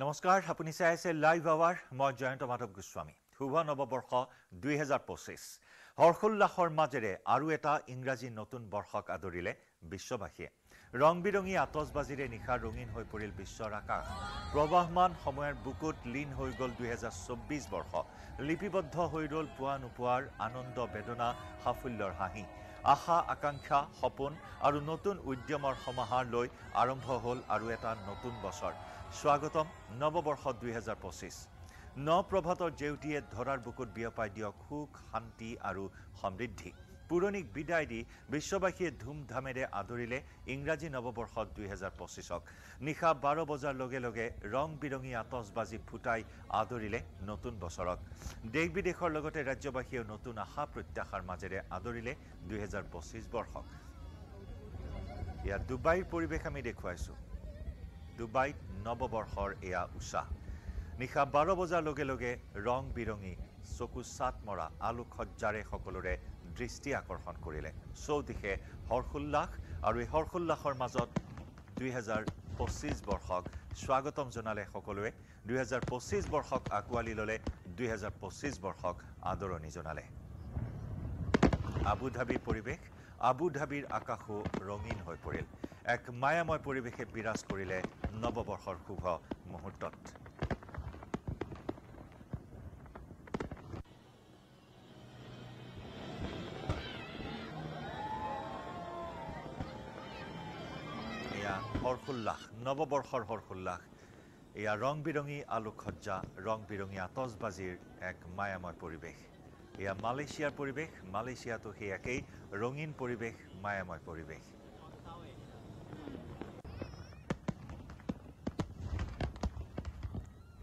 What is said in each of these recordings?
নমস্কাৰ আপুনি চাই আছে লাইভ আৱাৰ মই জয়ন্ত মাধৱ গোস্বামী শুভ নৱবৰ্ষ 2025 হৰ্ষোল্লাসৰ মাজেৰে আৰু এটা ইংৰাজী নতুন বৰ্ষক আদৰিলে বিশ্ববাসীয়ে ৰং বিৰঙী আতচবাজিৰে নিশা ৰঙীন হৈ পৰিল বিশ্বৰ আকাশ প্ৰবাহমান সময়ৰ বুকুত লীন হৈ গ'ল 2024 বৰ্ষ লিপিবদ্ধ হৈ ৰ'ল পোৱা নোপোৱাৰ আনন্দ বেদনা সাফল্যৰ হাঁহি আশা আকাংক্ষা সপোন আৰু নতুন উদ্যমৰ সমাহাৰ লৈ আৰম্ভ হ'ল আৰু এটা নতুন বছৰ স্বাগতম নৱবৰ্ষ 2025 নপ্ৰভাতৰ জেউতিয়ে ধৰাৰ বুকুত বিয়পাই দিয়ক সুখ শান্তি আৰু সমৃদ্ধি পুৰণিক বিদায় দি বিশ্ববাসীয়ে ধুমধামেৰে আদৰিলে ইংৰাজী নৱবৰ্ষ 2025ক নিশা 12 বজাৰ লগে লগে ৰং বিৰঙী আতচবাজি ফুটাই আদৰিলে নতুন বছৰক দেশ বিদেশৰ লগতে ৰাজ্যবাসীয়ে নতুন আশা প্ৰত্যাশাৰ মাজেৰে আদৰিলে 2025 বৰ্ষক ইয়াৰ দুবাইৰ পৰিৱেশ আমি দেখুৱাইছো দুবাইত নৱবৰ্ষৰ এয়া উৎসাহ নিশা 12 বজাৰ লগে লগে ৰং বিৰঙী চকু চাট মৰা আলোকসজ্জাৰে সকলোৰে দৃষ্টি আকৰ্ষণ কৰিলে চৌদিশে হৰ্ষোল্লাস আৰু এই হৰ্ষোল্লাসৰ মাজত 2025 বৰ্ষক স্বাগতম জনালে সকলোৱে 2025 বৰ্ষক আকোৱালি ল'লে 2025 বৰ্ষক আদৰণি জনালে আবুধাবিৰ পৰিৱেশ আবুধাবিৰ আকাশো ৰঙীন হৈ পৰিল এক মায়াময় পৰিৱেশে বিৰাজ কৰিলে নৱবৰ্ষৰ শুভ মুহূৰ্তত এয়া হৰ্ষোল্লাস নৱবৰ্ষৰ হৰ্ষোল্লাস এয়া ৰং বিৰঙী আলোকসজ্জা ৰং বিৰঙী আতচবাজিৰ এক মায়াময় পৰিৱেশ এয়া মালয়েছিয়াৰ পৰিৱেশ মালয়েছিয়াতো সেই একেই ৰঙীন পৰিৱেশ মায়াময় পৰিৱেশ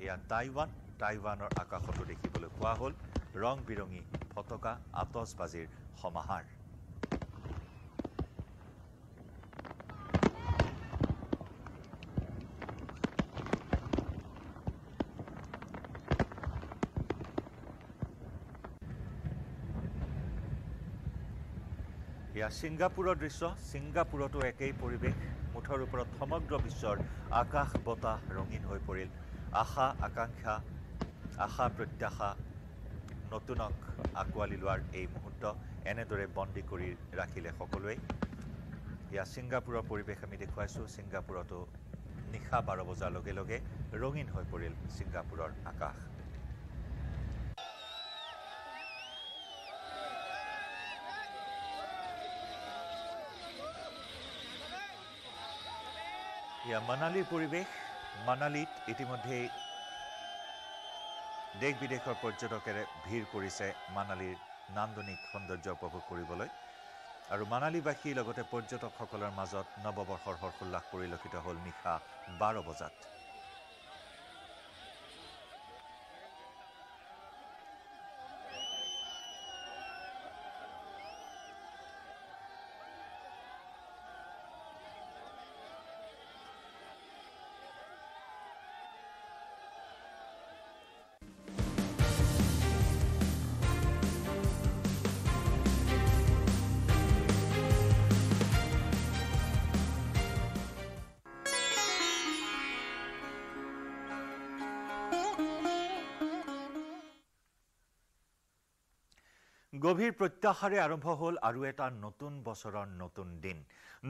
এয়া টাইৱানৰ আকাশতো দেখিবলৈ পোৱা হ'ল ৰং বিৰঙী ফটকা আতচবাজিৰ সমাহাৰ এয়া ছিংগাপুৰৰ দৃশ্য ছিংগাপুৰতো একেই পৰিৱেশ মুঠৰ ওপৰত সমগ্ৰ বিশ্বৰ আকাশ বতাহ ৰঙীন হৈ পৰিল আশা আকাংক্ষা আশা প্ৰত্যাশা নতুনক আকোৱালি লোৱাৰ এই মুহূৰ্ত এনেদৰে বন্দী কৰি ৰাখিলে সকলোৱে এয়া ছিংগাপুৰৰ পৰিৱেশ আমি দেখুৱাইছোঁ ছিংগাপুৰতো নিশা 12 বজাৰ লগে লগে ৰঙীন হৈ পৰিল ছিংগাপুৰৰ আকাশ এয়া মানালীৰ পৰিৱেশ মানালীত ইতিমধ্যে দেশ বিদেশৰ পৰ্যটকেৰে ভিৰ কৰিছে মানালীৰ নান্দনিক সৌন্দৰ্য উপভোগ কৰিবলৈ আৰু মানালীবাসীৰ লগতে পৰ্যটকসকলৰ মাজত নৱবৰ্ষৰ হৰ্ষোল্লাস পৰিলক্ষিত হ'ল নিশা 12 বজাত গভীৰ প্ৰত্যাশাৰে আৰম্ভ হ'ল আৰু এটা নতুন বছৰৰ নতুন দিন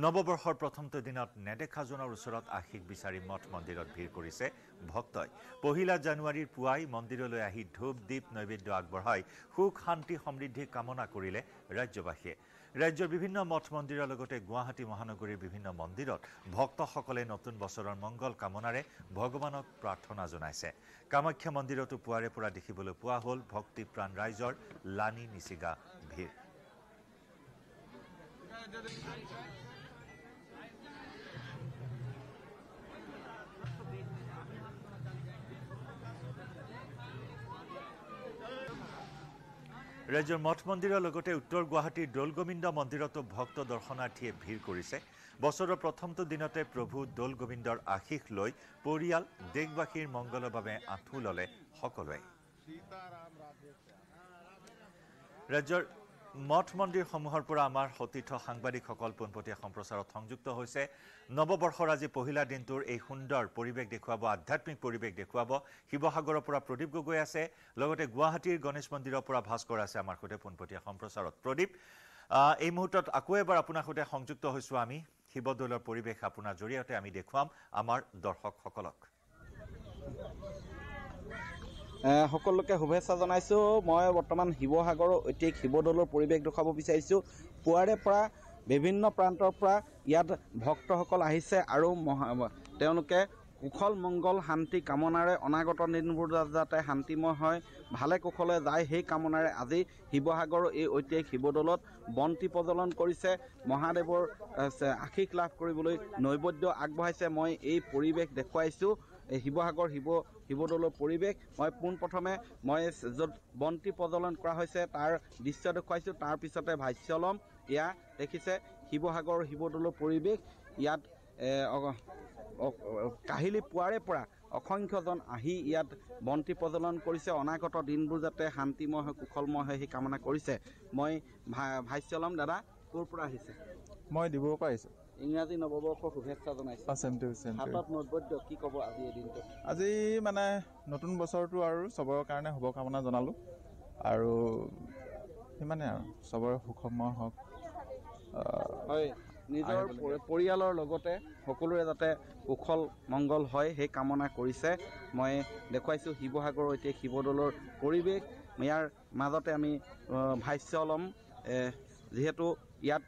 নৱবৰ্ষৰ প্ৰথমটো দিনত নেদেখাজনৰ ওচৰত আশীষ বিচাৰি মঠ মন্দিৰত ভিৰ কৰিছে ভক্তই পহিলা জানুৱাৰীৰ পুৱাই মন্দিৰলৈ আহি ধূপ দীপ নৈবেদ্য আগবঢ়াই সুখ শান্তি সমৃদ্ধি কামনা কৰিলে ৰাজ্যবাসীয়ে ৰাজ্যৰ বিভিন্ন মঠ মন্দিৰৰ লগতে গুৱাহাটী মহানগৰীৰ বিভিন্ন মন্দিৰত ভক্তসকলে নতুন বছৰৰ মংগল কামনাৰে ভগৱানক প্ৰাৰ্থনা জনাইছে কামাখ্যা মন্দিৰতো পুৱাৰে পৰা দেখিবলৈ পোৱা হ'ল ভক্তিপ্ৰাণ ৰাইজৰ লানি নিচিগা ভিৰ ৰাজ্যৰ মঠ মন্দিৰৰ লগতে উত্তৰ গুৱাহাটীৰ দৌলগোবিন্দ মন্দিৰতো ভক্ত দৰ্শনাৰ্থীয়ে ভিৰ কৰিছে বছৰৰ প্ৰথমটো দিনতে প্ৰভু দৌলগোবিন্দৰ আশীষ লৈ পৰিয়াল দেশবাসীৰ মংগলৰ বাবে আঁঠু ল'লে সকলোৱে ৰাজ্যৰ মঠ মন্দিৰসমূহৰ পৰা আমাৰ সতীৰ্থ সাংবাদিকসকল পোনপটীয়া সম্প্ৰচাৰত সংযুক্ত হৈছে নৱবৰ্ষৰ আজি পহিলা দিনটোৰ এই সুন্দৰ পৰিৱেশ দেখুৱাব আধ্যাত্মিক পৰিৱেশ দেখুৱাব শিৱসাগৰৰ পৰা প্ৰদীপ গগৈ আছে লগতে গুৱাহাটীৰ গণেশ মন্দিৰৰ পৰা ভাস্কৰ আছে আমাৰ সৈতে পোনপটীয়া সম্প্ৰচাৰত প্ৰদীপ এই মুহূৰ্তত আকৌ এবাৰ আপোনাৰ সৈতে সংযুক্ত হৈছো আমি শিৱদৌলৰ পৰিৱেশ আপোনাৰ জৰিয়তে আমি দেখুৱাম আমাৰ দৰ্শকসকলক সকলোকে শুভেচ্ছা জনাইছোঁ মই বৰ্তমান শিৱসাগৰৰ ঐতিহাসিক শিৱদৌলৰ পৰিৱেশ দেখুৱাব বিচাৰিছোঁ পুৱাৰে পৰা বিভিন্ন প্ৰান্তৰ পৰা ইয়াত ভক্তসকল আহিছে আৰু তেওঁলোকে কুশল মংগল শান্তি কামনাৰে অনাগত দিনবোৰ যাতে শান্তিময় হয় ভালে কুশলে যায় সেই কামনাৰে আজি শিৱসাগৰৰ এই ঐতিহাসিক শিৱদৌলত বন্তি প্ৰজ্বলন কৰিছে মহাদেৱৰ আশীষ লাভ কৰিবলৈ নৈবেদ্য আগবঢ়াইছে মই এই পৰিৱেশ দেখুৱাইছোঁ শিৱসাগৰ শিৱদৌলৰ পৰিৱেশ মই পোনপ্ৰথমে মই য'ত বন্তি প্ৰজ্বলন কৰা হৈছে তাৰ দৃশ্য দেখুৱাইছোঁ তাৰপিছতে ভাষ্য ল'ম এয়া দেখিছে শিৱসাগৰ শিৱদৌলৰ পৰিৱেশ ইয়াত কাহিলী পুৱাৰে পৰা অসংখ্যজন আহি ইয়াত বন্তি প্ৰজ্বলন কৰিছে অনাগত দিনবোৰ যাতে শান্তিময় হয় কুশলময় হয় সেই কামনা কৰিছে মই ভাষ্য ল'ম দাদা ক'ৰ পৰা আহিছে মই দিবৰ পৰা আহিছোঁ ইংৰাজী নৱবৰ্ষৰ শুভেচ্ছা জনাইছোঁ হাতত নৈবেদ্য কি ক'ব আজি এই দিনটো আজি মানে নতুন বছৰটো আৰু চবৰে কাৰণে শুভকামনা জনালোঁ আৰু সিমানে আৰু চবৰে সুখময় হওক হয় নিজৰ পৰিয়ালৰ লগতে সকলোৰে যাতে কুশল মংগল হয় সেই কামনা কৰিছে মই দেখুৱাইছোঁ শিৱসাগৰৰ ঐতিহাসিক শিৱদৌলৰ পৰিৱেশ ইয়াৰ মাজতে আমি ভাষ্য ল'ম যিহেতু ইয়াত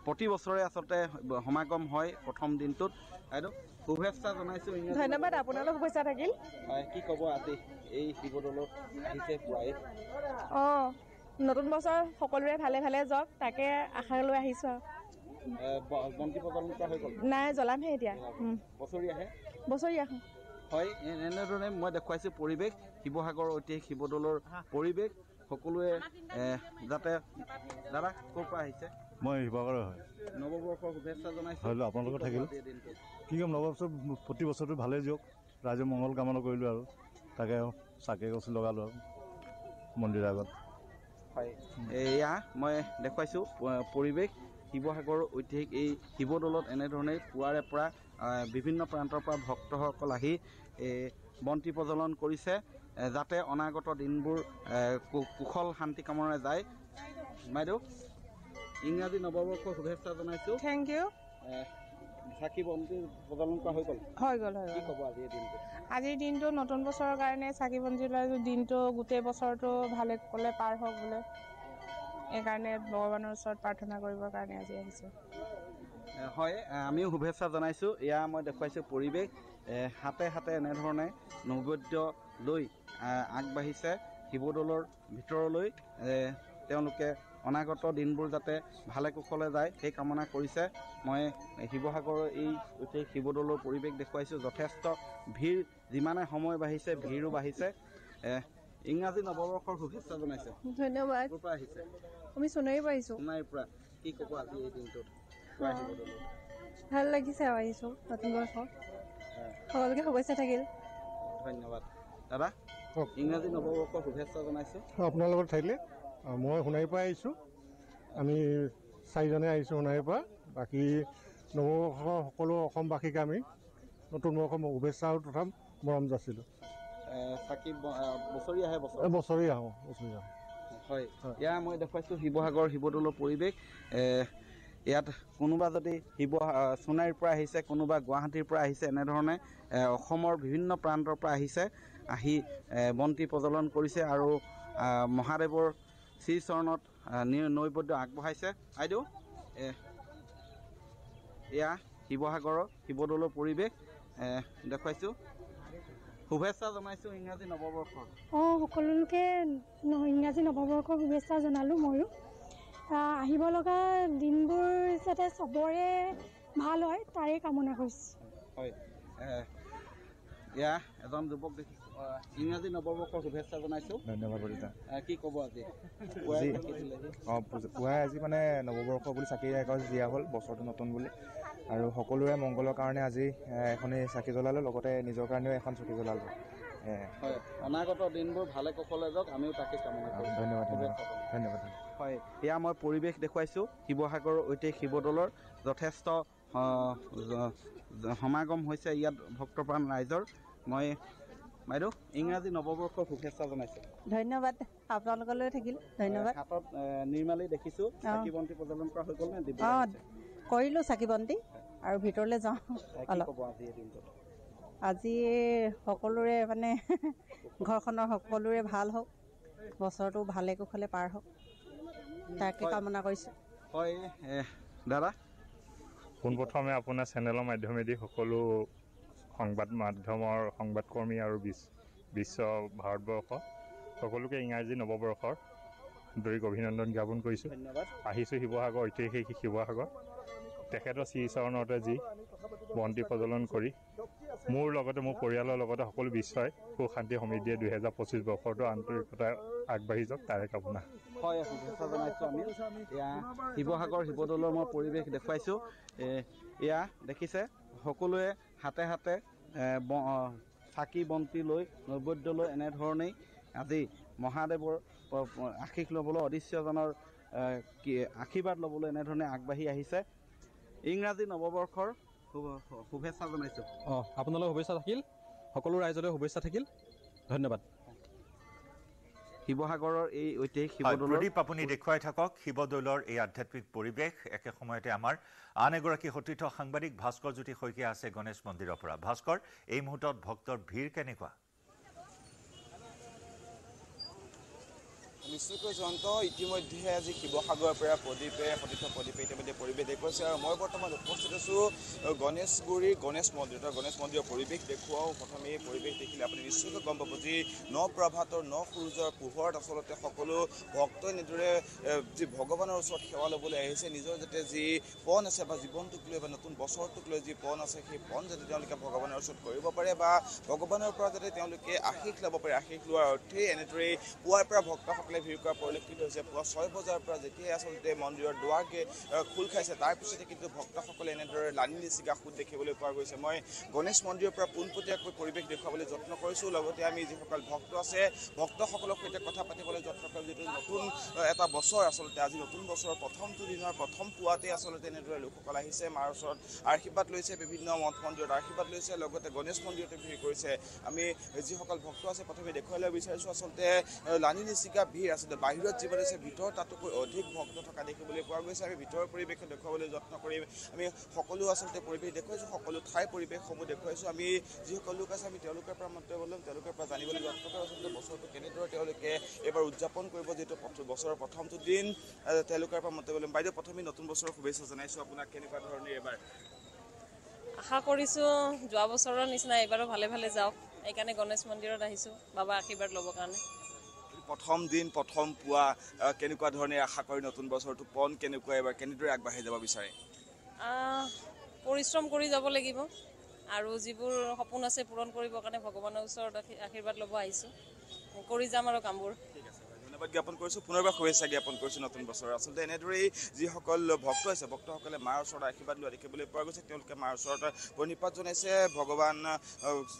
প্ৰতি বছৰে আচলতে সমাগম হয় প্ৰথম দিনটোত বাইদেউ শুভেচ্ছা জনাইছোঁ ধন্যবাদ আপোনালৈ শুভেচ্ছা থাকিল হয় কি ক'ব আজি এই শিৱদৌলত আহিছে পুৱাই নতুন বছৰ সকলোৰে ভালে ভালে যাওক তাকে আশা লৈ আহিছোঁ আৰু বন্তি প্ৰজ্বলন কৰা হৈ গ'ল নাই জ্বলামহে এতিয়া বছৰি আহোঁ হয় এনেধৰণে মই দেখুৱাইছোঁ পৰিৱেশ শিৱসাগৰৰ ঐতিহাসিক শিৱদৌলৰ পৰিৱেশ সকলোৱে যাতে দাদা ক'ৰ পৰা আহিছে মই শিৱসাগৰৰ হয় নৱবৰ্ষৰ শুভেচ্ছা জনাইছোঁ হয় আপোনালোকৰ থাকিল কি ক'ম নৱবৰ্ষ প্ৰতি বছৰটো ভালেই যাওক ৰাইজে মংগল কামনা কৰিলোঁ আৰু তাকে চাকি গছ লগালোঁ আৰু মন্দিৰৰ আগত হয় এয়া মই দেখুৱাইছোঁ পৰিৱেশ শিৱসাগৰৰ ঐতিহাসিক এই শিৱদৌলত এনেধৰণেই পুৱাৰে পৰা বিভিন্ন প্ৰান্তৰ পৰা ভক্তসকল আহি বন্তি প্ৰজ্বলন কৰিছে যাতে অনাগত দিনবোৰ কুশল শান্তি কামনাৰে যায় বাইদেউ ইংৰাজী নৱবৰ্ষৰ শুভেচ্ছা জনাইছোঁ থেংক ইউ চাকি বন্তি প্ৰজ্বলন কৰা হৈ গ'ল কি ক'ব আজিৰ দিনটো আজিৰ দিনটো নতুন বছৰৰ কাৰণে চাকি বন্তি জ্বলাই দিনটো গোটেই বছৰটো ভালে কুশলে পাৰ হওক বোলে এইকাৰণে ভগৱানৰ ওচৰত প্ৰাৰ্থনা কৰিবৰ কাৰণে আজি আহিছোঁ হয় আমিও শুভেচ্ছা জনাইছোঁ এয়া মই দেখুৱাইছোঁ পৰিৱেশ হাতে হাতে এনেধৰণে নৈবেদ্য লৈ আগবাঢ়িছে শিৱদৌলৰ ভিতৰলৈ তেওঁলোকে অনাগত দিনবোৰ যাতে ভালে কুশলে যায় সেই কামনা কৰিছে মই শিৱসাগৰৰ এই ঐতিহাসিক শিৱদৌলৰ পৰিৱেশ দেখুৱাইছোঁ যথেষ্ট ভিৰ যিমানে সময় বাঢ়িছে ভিৰো বাঢ়িছে ইংৰাজী নৱবৰ্ষৰ শুভেচ্ছা জনাইছোঁ ধন্যবাদ ক'ৰ পৰা আহিছে আমি সোণাৰীৰ পৰা আহিছোঁ সোণাৰীৰ পৰা কি ক'ব আজি এই দিনটোত ভাল লাগিছে আহিছোঁ নতুন বৰ্ষ সকলোকে শুভেচ্ছা থাকিল ধন্যবাদ দাদা ইংৰাজী নৱবৰ্ষৰ শুভেচ্ছা জনাইছোঁ আপোনাৰ লগত থাকিলে মই সোণাৰীৰ পৰা আহিছোঁ আমি চাৰিজনে আহিছোঁ সোণাৰীৰ পৰা বাকী নৱবৰ্ষৰ সকলো অসমবাসীক আমি নতুন বৰ্ষৰ শুভেচ্ছা তথা মৰম যাচিলোঁ চাকি বছৰি আহে বছৰি আহোঁ হয় এয়া মই দেখুৱাইছোঁ শিৱসাগৰ শিৱদৌলৰ পৰিৱেশ ইয়াত কোনোবা যদি সোণাৰীৰ পৰা আহিছে কোনোবা গুৱাহাটীৰ পৰা আহিছে এনেধৰণে অসমৰ বিভিন্ন প্ৰান্তৰ পৰা আহিছে আহি বন্তি প্ৰজ্বলন কৰিছে আৰু মহাদেৱৰ শ্ৰীচৰণত নৈবেদ্য আগবঢ়াইছে বাইদেউ এয়া শিৱসাগৰৰ শিৱদৌলৰ পৰিৱেশ দেখুৱাইছোঁ শুভেচ্ছা জনাইছোঁ ইংৰাজী নৱবৰ্ষৰ সকলোকে ইংৰাজী নৱবৰ্ষৰ শুভেচ্ছা জনালোঁ ময়ো আহিব লগা দিনবোৰ যাতে চবৰে ভাল হয় তাৰে কামনা কৰিছোঁ হয় এয়া এজন যুৱক দেখিছোঁ ইংৰাজী নৱবৰ্ষৰ শুভেচ্ছা জনাইছোঁ ধন্যবাদ বৰিতা কি ক'ব আজি পুৱাই আজি মানে নৱবৰ্ষ বুলি চাকি এগছ দিয়া হ'ল বছৰটো নতুন বুলি আৰু সকলোৰে মংগলৰ কাৰণে আজি এখনেই চাকি জ্বলালোঁ লগতে নিজৰ কাৰণেও এখন চাকি জ্বলালোঁ হয় অনাগত দিনবোৰ ভালে কুশলে যাওক আমিও তাকে কামনা কৰিছোঁ ধন্যবাদ হয়, এয়া মই পৰিৱেশ দেখুৱাইছোঁ শিৱসাগৰৰ ঐতিহাসিক শিৱদৌলৰ যথেষ্ট সমাগম হৈছে ইয়াত ভক্তপ্ৰাণ ৰাইজৰ। মই বাইদেউ ইংৰাজী নৱবৰ্ষৰ শুভেচ্ছা জনাইছোঁ। ধন্যবাদ, আপোনালোকলৈ থাকিল ধন্যবাদ। হাতত নিৰ্মালী দেখিছোঁ, চাকি বন্তি প্ৰজ্বলন কৰা হৈ গ'ল নে? কৰিলোঁ চাকি বন্তি আৰু ভিতৰলৈ যাওঁ অলপ। আজি সকলোৰে মানে ঘৰখনৰ সকলোৰে ভাল হওক, বছৰটো ভালে কুশলে পাৰ হওক, তাকে কামনা কৰিছোঁ। হয় দাদা, পোনপ্ৰথমে আপোনাৰ চেনেলৰ মাধ্যমেদি সকলো সংবাদ মাধ্যমৰ সংবাদকৰ্মী আৰু বিশ্ব ভাৰতবৰ্ষ সকলোকে ইংৰাজী নৱবৰ্ষৰ আন্তৰিক অভিনন্দন জ্ঞাপন কৰিছোঁ। ধন্যবাদ। আহিছোঁ শিৱসাগৰ, ঐতিহাসিক শিৱসাগৰ। তেখেতৰ শ্ৰীচৰণতে যি বন্তি প্ৰজ্বলন কৰি মোৰ লগতে মোৰ পৰিয়ালৰ লগতে সকলো বিশ্বই সুখ শান্তি সমৃদ্ধিয়ে 2025 বৰ্ষৰটো আন্তৰিকতা আগবাঢ়ি যাওক, তাৰে কামনা। হয়, শুভেচ্ছা জনাইছোঁ আমি। এয়া শিৱসাগৰ শিৱদৌলৰ মই পৰিৱেশ দেখুৱাইছোঁ। এয়া দেখিছে সকলোৱে হাতে হাতে চাকি বন্তি লৈ নৈবেদ্য লৈ এনেধৰণেই আজি মহাদেৱৰ আশীষ ল'বলৈ অদৃশ্যজনৰ আশীৰ্বাদ ল'বলৈ এনেধৰণে আগবাঢ়ি আহিছে। ইংৰাজী নৱবৰ্ষৰ শুভেচ্ছা জনাইছোঁ। আপোনালৈ শুভেচ্ছা থাকিল, সকলো ৰাইজলৈ শুভেচ্ছা থাকিল, ধন্যবাদ। শিৱসাগৰৰ এই ঐতিহাসিক শিৱদৌল প্ৰদীপ আপুনি দেখুৱাই থাকক শিৱদৌলৰ এই আধ্যাত্মিক পৰিৱেশ। একে সময়তে আমাৰ আন এগৰাকী সতীৰ্থ সাংবাদিক ভাস্কৰ জ্যোতি শইকীয়া আছে গণেশ মন্দিৰৰ পৰা। ভাস্কৰ, এই মুহূৰ্তত ভক্তৰ ভিৰ কেনেকুৱা? নিশ্চয়কৈ জয়ন্ত, ইতিমধ্যে আজি শিৱসাগৰৰ পৰা সতীৰ্থ প্ৰদীপে ইতিমধ্যে পৰিৱেশ দেখুৱাইছে আৰু মই বৰ্তমান উপস্থিত আছোঁ গণেশগুৰিৰ গণেশ মন্দিৰৰ পৰিৱেশ দেখুৱাওঁ। প্ৰথমে এই পৰিৱেশ দেখিলে আপুনি নিশ্চয়কৈ গম পাব যি নপ্ৰভাতৰ সূৰ্যৰ পোহৰত আচলতে সকলো ভক্তই এনেদৰে যি ভগৱানৰ ওচৰত সেৱা ল'বলৈ আহিছে। নিজৰ যাতে যি পণ আছে বা জীৱনটোক লৈ বা নতুন বছৰটোক লৈ যি পণ আছে, সেই পণ যাতে তেওঁলোকে ভগৱানৰ ওচৰত কৰিব পাৰে বা ভগৱানৰ পৰা যাতে তেওঁলোকে আশীষ ল'ব পাৰে। আশীষ লোৱাৰ অৰ্থেই এনেদৰেই পুৱাৰ পৰা ভক্তসকলে ভিৰ কৰা পৰিলক্ষিত হৈছে। পুৱা 6 বজাৰ পৰা যেতিয়াই আচলতে মন্দিৰৰ দুৱাৰকে খোল খাইছে, তাৰ পিছতে কিন্তু ভক্তসকলে এনেদৰে লানি নিচিগা সুত দেখিবলৈ পোৱা গৈছে। মই গণেশ মন্দিৰৰ পৰা পোনপটীয়াকৈ পৰিৱেশ দেখুৱাবলৈ যত্ন কৰিছোঁ। লগতে আমি যিসকল ভক্ত আছে, ভক্তসকলৰ সৈতে কথা পাতিবলৈ যত্ন কৰিম। যিটো নতুন এটা বছৰ আচলতে আজি নতুন বছৰৰ প্ৰথমটো দিনৰ প্ৰথম পুৱাতে আচলতে এনেদৰে লোকসকল আহিছে, মাৰ ওচৰত আশীৰ্বাদ লৈছে, বিভিন্ন মঠ মন্দিৰত আশীৰ্বাদ লৈছে, লগতে গণেশ মন্দিৰতে ভিৰ কৰিছে। আমি যিসকল ভক্ত আছে প্ৰথমে দেখুৱাই ল'ব বিচাৰিছোঁ আচলতে লানি নিচিগা ভিৰ আচলতে বাহিৰত যিমান আছে ভিতৰত তাতোকৈ অধিক ভক্ত থকা দেখিবলৈ পোৱা গৈছে। আমি ভিতৰৰ পৰিৱেশ দেখুৱাবলৈ যত্ন কৰিম। আমি সকলো আচলতে পৰিৱেশ দেখুৱাইছোঁ, সকলো ঠাইৰ পৰিৱেশসমূহ দেখুৱাইছোঁ। আমি যিসকল লোক আছে আমি তেওঁলোকৰ পৰা মন্তব্য ল'ম, তেওঁলোকৰ পৰা জানিবলৈ যত্ন কৰিম আচলতে বছৰটো কেনেদৰে তেওঁলোকে এইবাৰ উদযাপন কৰিব, যিহেতু বছৰৰ প্ৰথমটো দিন তেওঁলোকৰ পৰা মন্তব্য ল'ম। বাইদেউ, প্ৰথমে নতুন বছৰৰ শুভেচ্ছা জনাইছোঁ আপোনাক। কেনেকুৱা ধৰণে এইবাৰ আশা কৰিছোঁ যোৱা বছৰৰ নিচিনা এইবাৰো ভালে ভালে যাওক, সেইকাৰণে গণেশ মন্দিৰত আহিছোঁ বাবা আশীৰ্বাদ ল'বৰ কাৰণে। প্ৰথম দিন প্ৰথম পুৱা কেনেকুৱা ধৰণে আশা কৰি নতুন বছৰটো পণ কেনেকুৱা এইবাৰ কেনেদৰে আগবাঢ়ি যাব বিচাৰে? পৰিশ্ৰম কৰি যাব লাগিব আৰু যিবোৰ সপোন আছে পূৰণ কৰিবৰ কাৰণে ভগৱানৰ ওচৰত আশীৰ্বাদ ল'ব আহিছোঁ, কৰি যাম আৰু কামবোৰ। ধন্যবাদ জ্ঞাপন কৰিছোঁ, পুনৰবাৰ শুভেচ্ছা জ্ঞাপন কৰিছোঁ নতুন বছৰ। আচলতে এনেদৰেই যিসকল ভক্ত আছে, ভক্তসকলে মাৰ ওচৰত আশীৰ্বাদ লোৱা দেখিবলৈ পোৱা গৈছে। তেওঁলোকে মাৰ ওচৰত প্ৰণিপাত জনাইছে। ভগৱান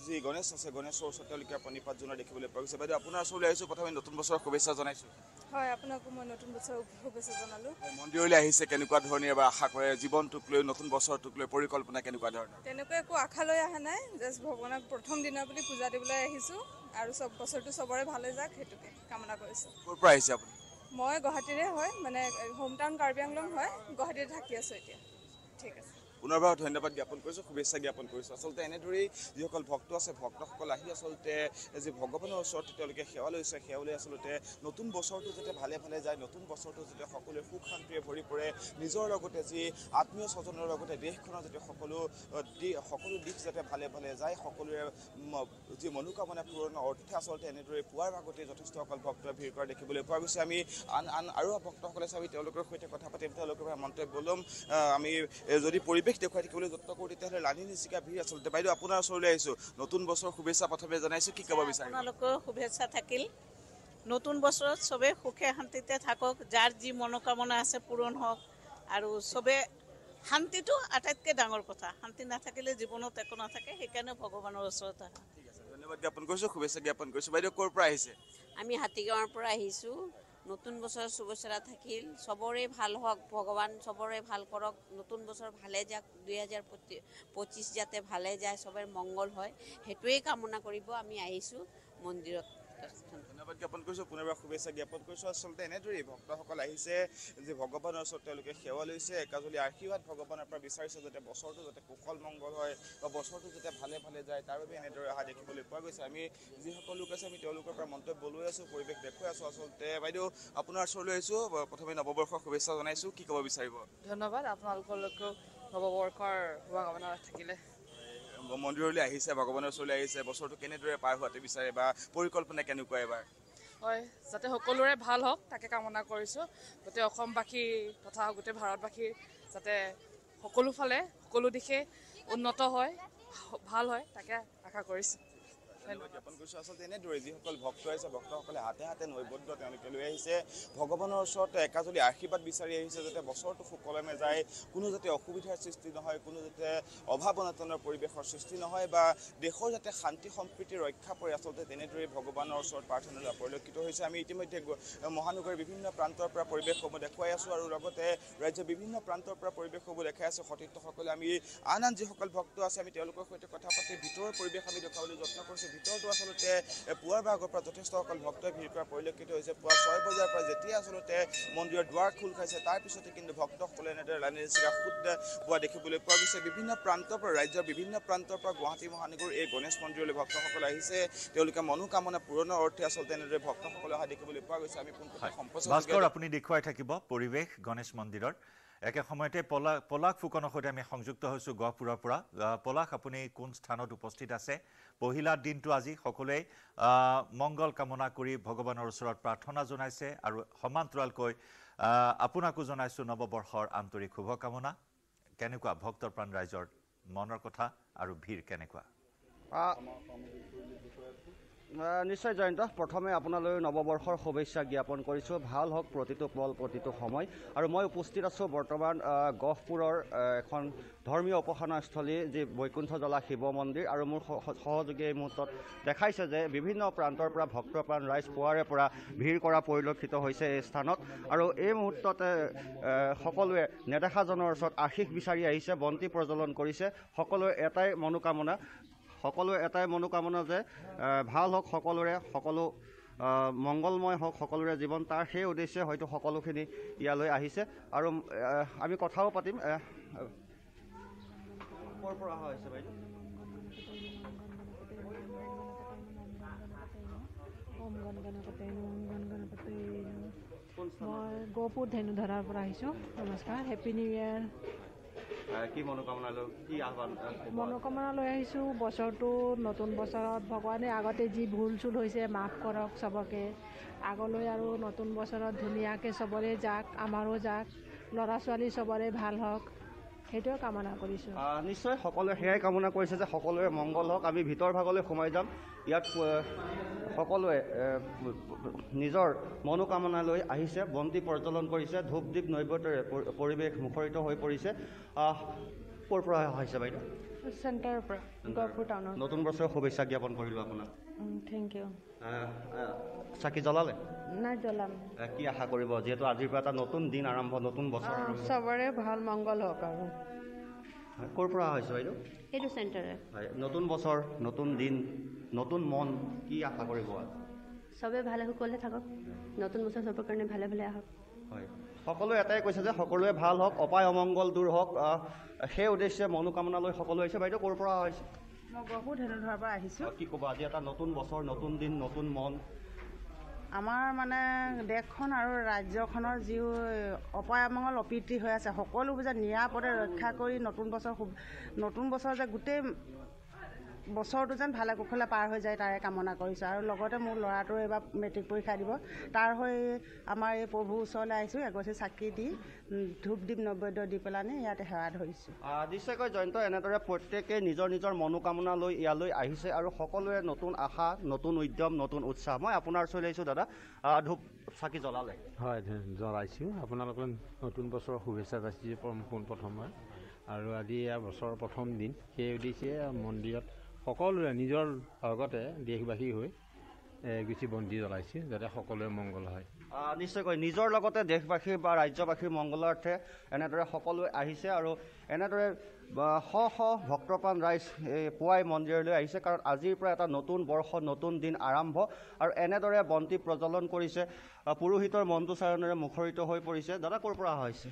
যি গণেশ আছে, গণেশৰ ওচৰত তেওঁলোকে প্ৰণিপাত জনোৱা দেখিবলৈ পোৱা গৈছে। বাইদেউ, আপোনাৰ ওচৰলৈ আহিছোঁ, প্ৰথমে নতুন বছৰৰ শুভেচ্ছা জনাইছোঁ। হয়, আপোনাকো মই নতুন বছৰৰ শুভেচ্ছা জনালোঁ। মন্দিৰলৈ আহিছে, কেনেকুৱা ধৰণে এবাৰ আশা কৰে, জীৱনটোক লৈ নতুন বছৰটোক লৈ পৰিকল্পনা কেনেকুৱা ধৰণৰ? তেনেকৈ একো আশা লৈ অহা নাই, জাষ্ট ভগৱানক প্ৰথম দিনা বুলি পূজা দিবলৈ আহিছোঁ আৰু বছৰটো চবৰে ভালে যাওক সেইটোকে কামনা কৰিছোঁ। ক'ৰ পৰা আহিছে আপুনি? মই গুৱাহাটীৰে হয়, মানে হোম টাউন কাৰ্বি আংলং হয়, গুৱাহাটীতে থাকি আছোঁ এতিয়া। ঠিক আছে, পুনৰবাৰ ধন্যবাদ জ্ঞাপন কৰিছোঁ, শুভেচ্ছা জ্ঞাপন কৰিছোঁ। আচলতে এনেদৰেই যিসকল ভক্ত আছে, ভক্তসকল আহি আচলতে যি ভগৱানৰ ওচৰত তেওঁলোকে সেৱা লৈছে, সেৱা লৈ আচলতে নতুন বছৰটো যাতে ভালে ভালে যায়, নতুন বছৰটো যাতে সকলোৱে সুখ শান্তিৰে ভৰি পৰে, নিজৰ লগতে যি আত্মীয় স্বজনৰ লগতে দেশখনৰ যাতে সকলো দিশ যাতে ভালে ভালে যায়, সকলোৰে যি মনোকামনা পূৰণৰ অৰ্থে আচলতে এনেদৰে পুৱাৰ ভাগতে যথেষ্টসকল ভক্তই ভিৰ কৰা দেখিবলৈ পোৱা গৈছে। আমি আন আৰু ভক্তসকলে চাবি তেওঁলোকৰ সৈতে কথা পাতিম, তেওঁলোকৰ পৰা মন্তব্য ল'ম। আমি যদি পৰিৱেশ দেখুৱাই থাকিবলৈ যত্ন কৰোঁ তেতিয়াহ'লে লানি নিচিগা ভিৰ আচলতে। বাইদেউ, আপোনাৰ ওচৰলৈ আহিছোঁ, নতুন বছৰৰ শুভেচ্ছা প্ৰথমে জনাইছোঁ, কি ক'ব বিচাৰে? আপোনালোকৰ শুভেচ্ছা থাকিল, নতুন বছৰত চবেই সুখে শান্তিতে থাকক, যাৰ যি মনোকামনা আছে পূৰণ হওক আৰু চবে শান্তিটো আটাইতকৈ ডাঙৰ কথা। শান্তি নাথাকিলে জীৱনত একো নাথাকে, সেইকাৰণে ভগৱানৰ ওচৰত আহা। ঠিক আছে, ধন্যবাদ জ্ঞাপন কৰিছোঁ, শুভেচ্ছা জ্ঞাপন কৰিছোঁ। বাইদেউ, ক'ৰ পৰা আহিছে? আমি হাতীগাঁৱৰ পৰা আহিছোঁ। নতুন বছৰ শুভেচ্ছা থাকিল সবৰে ভাল হওক ভগৱান সবৰে ভাল কৰক নতুন বছৰ ভালে যাক 2025 যাতে ভালে যায় সবৰ মংগল হয় হেতুৱে কামনা কৰিব আমি আহিছো মন্দিৰত ধন্যবাদ জ্ঞাপন কৰিছোঁ পুনৰবাৰ শুভেচ্ছা জ্ঞাপন কৰিছোঁ আচলতে এনেদৰেই ভক্তসকল আহিছে যে ভগৱানৰ ওচৰত তেওঁলোকে সেৱা লৈছে একাজলি আশীৰ্বাদ ভগৱানৰ পৰা বিচাৰিছে যাতে বছৰটো যাতে কুশল মংগল হয় বা বছৰটো যাতে ভালে ভালে যায় তাৰ বাবে এনেদৰে অহা দেখিবলৈ পোৱা গৈছে আমি যিসকল লোক আছে আমি তেওঁলোকৰ পৰা মন্তব্য লৈ আছোঁ পৰিৱেশ দেখুৱাই আছোঁ আচলতে বাইদেউ আপোনাৰ ওচৰলৈ আহিছোঁ প্ৰথমে নৱবৰ্ষৰ শুভেচ্ছা জনাইছোঁ কি ক'ব বিচাৰিব ধন্যবাদ আপোনালোকলৈকেও নৱবৰ্ষৰ শুভকামনা থাকিলে মন্দিৰলৈ আহিছে ভগৱানৰ ওচৰলৈ আহিছে বছৰটো কেনেদৰে পাৰ হোৱাটো বিচাৰে বা পৰিকল্পনা কেনেকুৱা এবাৰ হয় যাতে সকলোৰে ভাল হওক তাকে কামনা কৰিছোঁ গোটেই অসমবাসী তথা গোটেই ভাৰতবাসী যাতে সকলো ফালে সকলো দিশে উন্নত হয় ভাল হয় তাকে আশা কৰিছোঁ জ্ঞাপন কৰিছোঁ আচলতে এনেদৰে যিসকল ভক্ত আহিছে ভক্তসকলে হাতে হাতে নৈবদ্য তেওঁলোকে লৈ আহিছে ভগৱানৰ ওচৰত একাজলি আশীৰ্বাদ বিচাৰি আহিছে যাতে বছৰটো সুকলমে যায় কোনো যাতে অসুবিধাৰ সৃষ্টি নহয় কোনো যাতে অভাৱ অনাটনৰ পৰিৱেশৰ সৃষ্টি নহয় বা দেশৰ যাতে শান্তি সম্প্ৰীতি ৰক্ষা পৰে আচলতে তেনেদৰে ভগৱানৰ ওচৰত প্ৰাৰ্থনা পৰিলক্ষিত হৈছে আমি ইতিমধ্যে মহানগৰীৰ বিভিন্ন প্ৰান্তৰ পৰা পৰিৱেশসমূহ দেখুৱাই আছোঁ আৰু লগতে ৰাজ্যৰ বিভিন্ন প্ৰান্তৰ পৰা পৰিৱেশসমূহ দেখাই আছোঁ সতীৰ্থসকলে আমি আন যিসকল ভক্ত আছে আমি তেওঁলোকৰ সৈতে কথা পাতি ভিতৰৰ পৰিৱেশ আমি দেখুৱাবলৈ যত্ন কৰিছোঁ ভিতৰতো আচলতে পুৱাৰ ভাগৰ পৰা যথেষ্টসকল ভক্তই ভিৰ কৰা পৰিলক্ষিত হৈছে পুৱা 6 বজাৰ পৰা যেতিয়া আচলতে মন্দিৰৰ দুৱাৰ খোল খাইছে তাৰপিছতে কিন্তু ভক্তসকলে এনেদৰে লাইনেৰে চিগা সুদ পোৱা দেখিবলৈ পোৱা গৈছে বিভিন্ন প্ৰান্তৰ পৰা ৰাজ্যৰ বিভিন্ন প্ৰান্তৰ পৰা গুৱাহাটী মহানগৰীৰ এই গণেশ মন্দিৰলৈ ভক্তসকল আহিছে তেওঁলোকে মনোকামনা পূৰণৰ অৰ্থে আচলতে এনেদৰে ভক্তসকলে অহা দেখিবলৈ পোৱা গৈছে আমি ভাস্কৰ আপুনি দেখুৱাই থাকিব পৰিৱেশ গণেশ মন্দিৰৰ একে সময়তে পলাশ ফুকনৰ সৈতে আমি সংযুক্ত হৈছোঁ গহপুৰৰ পৰা পলাশ আপুনি কোন স্থানত উপস্থিত আছে পহিলা দিনটো আজি সকলোৱে মংগল কামনা কৰি ভগৱানৰ ওচৰত প্ৰাৰ্থনা জনাইছে আৰু সমান্তৰালকৈ আপোনাকো জনাইছোঁ নৱবৰ্ষৰ আন্তৰিক শুভকামনা কেনেকুৱা ভক্তৰ প্ৰাণ ৰাইজৰ মনৰ কথা আৰু ভিৰ কেনেকুৱা নিশ্চয় জয়ন্ত প্ৰথমে আপোনালৈ নৱবৰ্ষৰ শুভেচ্ছা জ্ঞাপন কৰিছোঁ ভাল হওক প্ৰতিটো পল প্ৰতিটো সময় আৰু মই উপস্থিত আছোঁ বৰ্তমান গহপুৰৰ এখন ধৰ্মীয় উপাসনাস্থলী যি বৈকুণ্ঠজ্বলা শিৱ মন্দিৰ আৰু মোৰ সহযোগী এই মুহূৰ্তত দেখাইছে যে বিভিন্ন প্ৰান্তৰ পৰা ভক্তপ্ৰাণ ৰাইজ পুৱাৰে পৰা ভিৰ কৰা পৰিলক্ষিত হৈছে এই স্থানত আৰু এই মুহূৰ্তত সকলোৱে নেদেখাজনৰ ওচৰত আশীষ বিচাৰি আহিছে বন্তি প্ৰজ্বলন কৰিছে সকলোৰে এটাই মনোকামনা যে ভাল হওক সকলোৰে সকলো মংগলময় হওক সকলোৰে জীৱন তাৰ সেই উদ্দেশ্যে হয়তো সকলোখিনি ইয়ালৈ আহিছে আৰু আমি কথাও পাতিম ক'ৰ পৰা অহা হৈছে বাইদেউ মই গহপুৰ ধেনুধৰাৰ পৰা আহিছোঁ নমস্কাৰ হেপী নিউ ইয়েৰ কি মনোকামনা লৈ কি আহ্বান মনোকামনা লৈ আহিছোঁ বছৰটো নতুন বছৰত ভগৱানে আগতে যি ভুল চুল হৈছে মাফ কৰক চবকে আগলৈ আৰু নতুন বছৰত ধুনীয়াকৈ চবৰে যাক আমাৰো যাক ল'ৰা ছোৱালী চবৰে ভাল হওক সেইটোৱে কামনা কৰিছোঁ নিশ্চয় সকলোৱে সেয়াই কামনা কৰিছে যে সকলোৰে মংগল হওক আমি ভিতৰ ভাগলৈ সোমাই যাম ইয়াত সকলোৱে নিজৰ মনোকামনা লৈ আহিছে বন্তি প্ৰজ্বলন কৰিছে ধূপ দীপ নৈবেদ্যৰে পৰিৱেশ মুখৰিত হৈ পৰিছে ক'ৰ পৰা আহিছে বাইদেউ চেণ্টাৰৰ পৰা গহপুৰ টাউনৰ নতুন বছৰৰ শুভেচ্ছা জ্ঞাপন কৰিলোঁ আপোনাক থেংক ইউ চাকি জ্বলালে নাই জ্বলাম কি আশা কৰিব যিহেতু আজিৰ পৰা এটা নতুন দিন আৰম্ভ নতুন বছৰ চবৰে ভাল মংগল হওক আৰু ক'ৰ পৰা হৈছে বাইদেউ এইটো চেণ্টাৰে হয় নতুন বছৰ নতুন দিন নতুন মন কি আশা কৰিব চবে ভালে সকলোৱে থাকক নতুন বছৰ চবৰ কাৰণে ভালে ভালে আহক হয় সকলোৱে এটাই কৈছে যে সকলোৱে ভাল হওক অপায় অমংগল দূৰ হওক সেই উদ্দেশ্যে মনোকামনা লৈ সকলো আহিছে বাইদেউ ক'ৰ পৰা আহিছে মই গহপুৰ ধেনুধৰাৰ পৰা আহিছোঁ কি ক'ব আজি এটা নতুন বছৰ নতুন দিন নতুন মন আমাৰ মানে দেশখন আৰু ৰাজ্যখনৰ যি অপায় অমংগল অপ্ৰীতি হৈ আছে সকলোবোৰ যে নিৰাপদে ৰক্ষা কৰি নতুন বছৰ যে গোটেই বছৰটো যেন ভালে কুশলে পাৰ হৈ যায় তাৰে কামনা কৰিছোঁ আৰু লগতে মোৰ ল'ৰাটোৰ এইবাৰ মেট্ৰিক পৰীক্ষা দিব তাৰ হৈ আমাৰ এই প্ৰভুৰ ওচৰলৈ আহিছোঁ এগছি চাকি দি ধূপ দীপ নৈবেদ্য দি পেলানি ইয়াতে সেৱা ধৰিছোঁ নিশ্চয়কৈ জয়ন্ত এনেদৰে প্ৰত্যেকে নিজৰ নিজৰ মনোকামনা লৈ ইয়ালৈ আহিছে আৰু সকলোৱে নতুন আশা নতুন উদ্যম নতুন উৎসাহ মই আপোনাৰ ওচৰলৈ আহিছোঁ দাদা ধূপ চাকি জ্বলালে হয় জ্বলাইছোঁ আপোনালোকৰ নতুন বছৰৰ শুভেচ্ছা যাচিছোঁ পোনপ্ৰথমে আৰু আজি ইয়াৰ বছৰৰ প্ৰথম দিন সেই উদ্দেশ্যে মন্দিৰত সকলোৰে নিজৰ লগতে দেশবাসী হৈ গুচি বন্তি জ্বলাইছোঁ যাতে সকলোৰে মংগল হয়। নিশ্চয়কৈ নিজৰ লগতে দেশবাসী বা ৰাজ্যবাসীৰ মংগলাৰ্থে এনেদৰে সকলোৱে আহিছে আৰু এনেদৰে শ শ ভক্তপ্ৰাণ ৰাইজ পুৱাই মন্দিৰলৈ আহিছে, কাৰণ আজিৰ পৰা এটা নতুন বৰ্ষ নতুন দিন আৰম্ভ আৰু এনেদৰে বন্তি প্ৰজ্বলন কৰিছে। পুৰোহিতৰ মন্ত্ৰোচ্চাৰণেৰে মুখৰিত হৈ পৰিছে। দাদা ক'ৰ পৰা অহা হৈছে?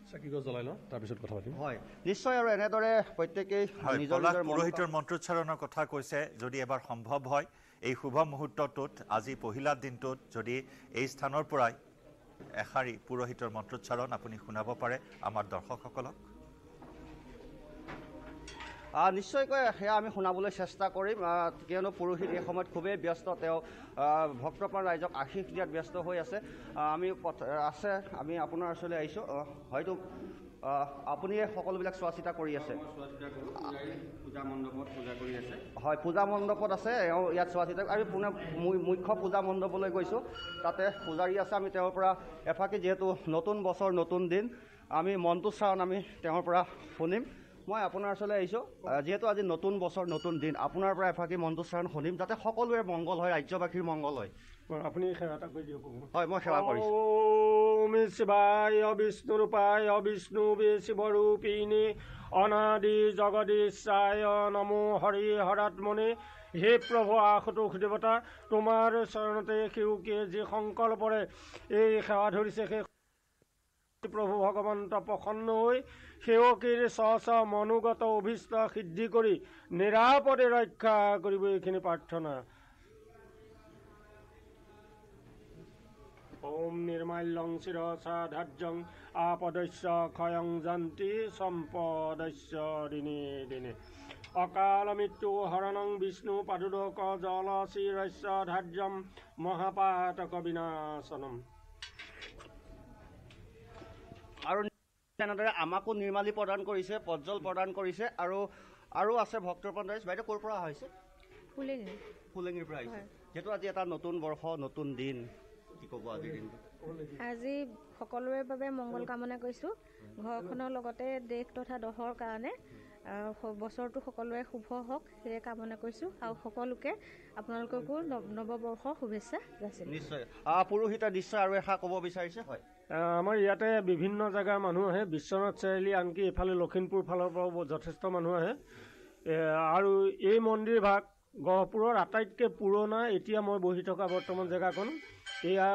চাকিগছ জ্বলাই লওঁ, তাৰপিছত কথা পাতিম। হয়, নিশ্চয়। আৰু এনেদৰে প্ৰত্যেকেই নিজৰ পুৰোহিতৰ মন্ত্ৰোচ্চাৰণৰ কথা কৈছে। যদি এবাৰ সম্ভৱ হয় এই শুভ মুহূৰ্তটোত, আজি পহিলা দিনটোত যদি এই স্থানৰ পৰাই এষাৰি পুৰোহিতৰ মন্ত্ৰোচ্চাৰণ আপুনি শুনাব পাৰে আমাৰ দৰ্শকসকলক। নিশ্চয়কৈ সেয়া আমি শুনাবলৈ চেষ্টা কৰিম, কিয়নো পুৰোহিত এই সময়ত খুবেই ব্যস্ত। তেওঁ ভক্তপ্ৰাণ ৰাইজক আশীষ দিয়াত ব্যস্ত হৈ আছে। আমি আপোনাৰ ওচৰলৈ আহিছোঁ। হয়তো আপুনি সকলোবিলাক চোৱা চিতা কৰি আছে? পূজা মণ্ডপত পূজা কৰি আছে। হয়, পূজা মণ্ডপত আছে। ইয়াত চোৱা চিতা আমি পুনে মুখ্য পূজা মণ্ডপলৈ গৈছোঁ। তাতে পূজাৰী আছে। আমি তেওঁৰ পৰা এফাকি, যিহেতু নতুন বছৰ নতুন দিন, আমি মন্ত্ৰোচ্চাৰণ আমি তেওঁৰ পৰা শুনিম। মই আপোনাৰ ওচৰলৈ আহিছোঁ, যিহেতু আজি নতুন বছৰ নতুন দিন, আপোনাৰ পৰা এফাকি মন্ত্ৰোচ্চাৰণ শুনিম যাতে সকলোৰে মংগল হয়, ৰাজ্যবাসীৰ মংগল হয়। আপুনি সেৱা এটা কৰি দিয়ক। হয়, মই সেৱা কৰিছোঁ। ওম শিৱায় বিষ্ণুৰূপায় বিষ্ণুবে শিৱৰূপিণী অনাদি জগদীশায় নমো হৰি হৰাত্মনে। হে প্ৰভু আশুতোষ দেৱতা, তোমাৰ চৰণতে সেউকে যি সংকল্পৰে এই সেৱা ধৰিছে, সেই প্ৰভু ভগৱন্ত প্ৰসন্ন হৈ সেৱকীৰ স্ব মনোগত অভীষ্ট সিদ্ধি কৰি নিৰাপদে ৰক্ষা কৰিব, এইখিনি প্ৰাৰ্থনা। ওম নিৰ্মাল্যং শিৰসাধাৰ্যং আপদস্য ক্ষয়ং যান্তি সম্পদস্য দিনে দিনে। অকাল মৃত্যু হৰণং বিষ্ণু পাদুদক জল শিৰস্য ধাৰ্যম মহাপাতক বিনাশনম। আৰু তেনেদৰে আমাকো নিৰ্মালি প্ৰদান কৰিছে, প্ৰজ্বল প্ৰদান কৰিছে। আৰু আছে ভক্তপ্ৰাণ ৰাইজ। বাইদেউ ক'ৰ পৰা আহিছে? ফুলেঙিৰ পৰা আহিছে। যিহেতু আজি এটা নতুন বৰ্ষ নতুন দিন, কি ক'ব আজিৰ দিনটো? আজি সকলোৰে বাবে মংগল কামনা কৰিছোঁ, ঘৰখনৰ লগতে দেশ তথা দহৰ কাৰণে বছৰটো সকলোৰে শুভ হওক সেয়ে কামনা কৰিছোঁ। আৰু সকলোকে আপোনালোককো নৱবৰ্ষৰ শুভেচ্ছা যাচিলোঁ। নিশ্চয়। পুৰোহিতে নিশ্চয় আৰু এষাৰ ক'ব বিচাৰিছে? হয়, আমাৰ ইয়াতে বিভিন্ন জেগাৰ মানুহ আহে, বিশ্বনাথ চাৰিআলি, আনকি এইফালে লখিমপুৰ ফালৰ পৰাও যথেষ্ট মানুহ আহে। আৰু এই মন্দিৰ ভাগ গহপুৰৰ আটাইতকৈ পুৰণা। এতিয়া মই বহি থকা বৰ্তমান জেগাখন, এয়া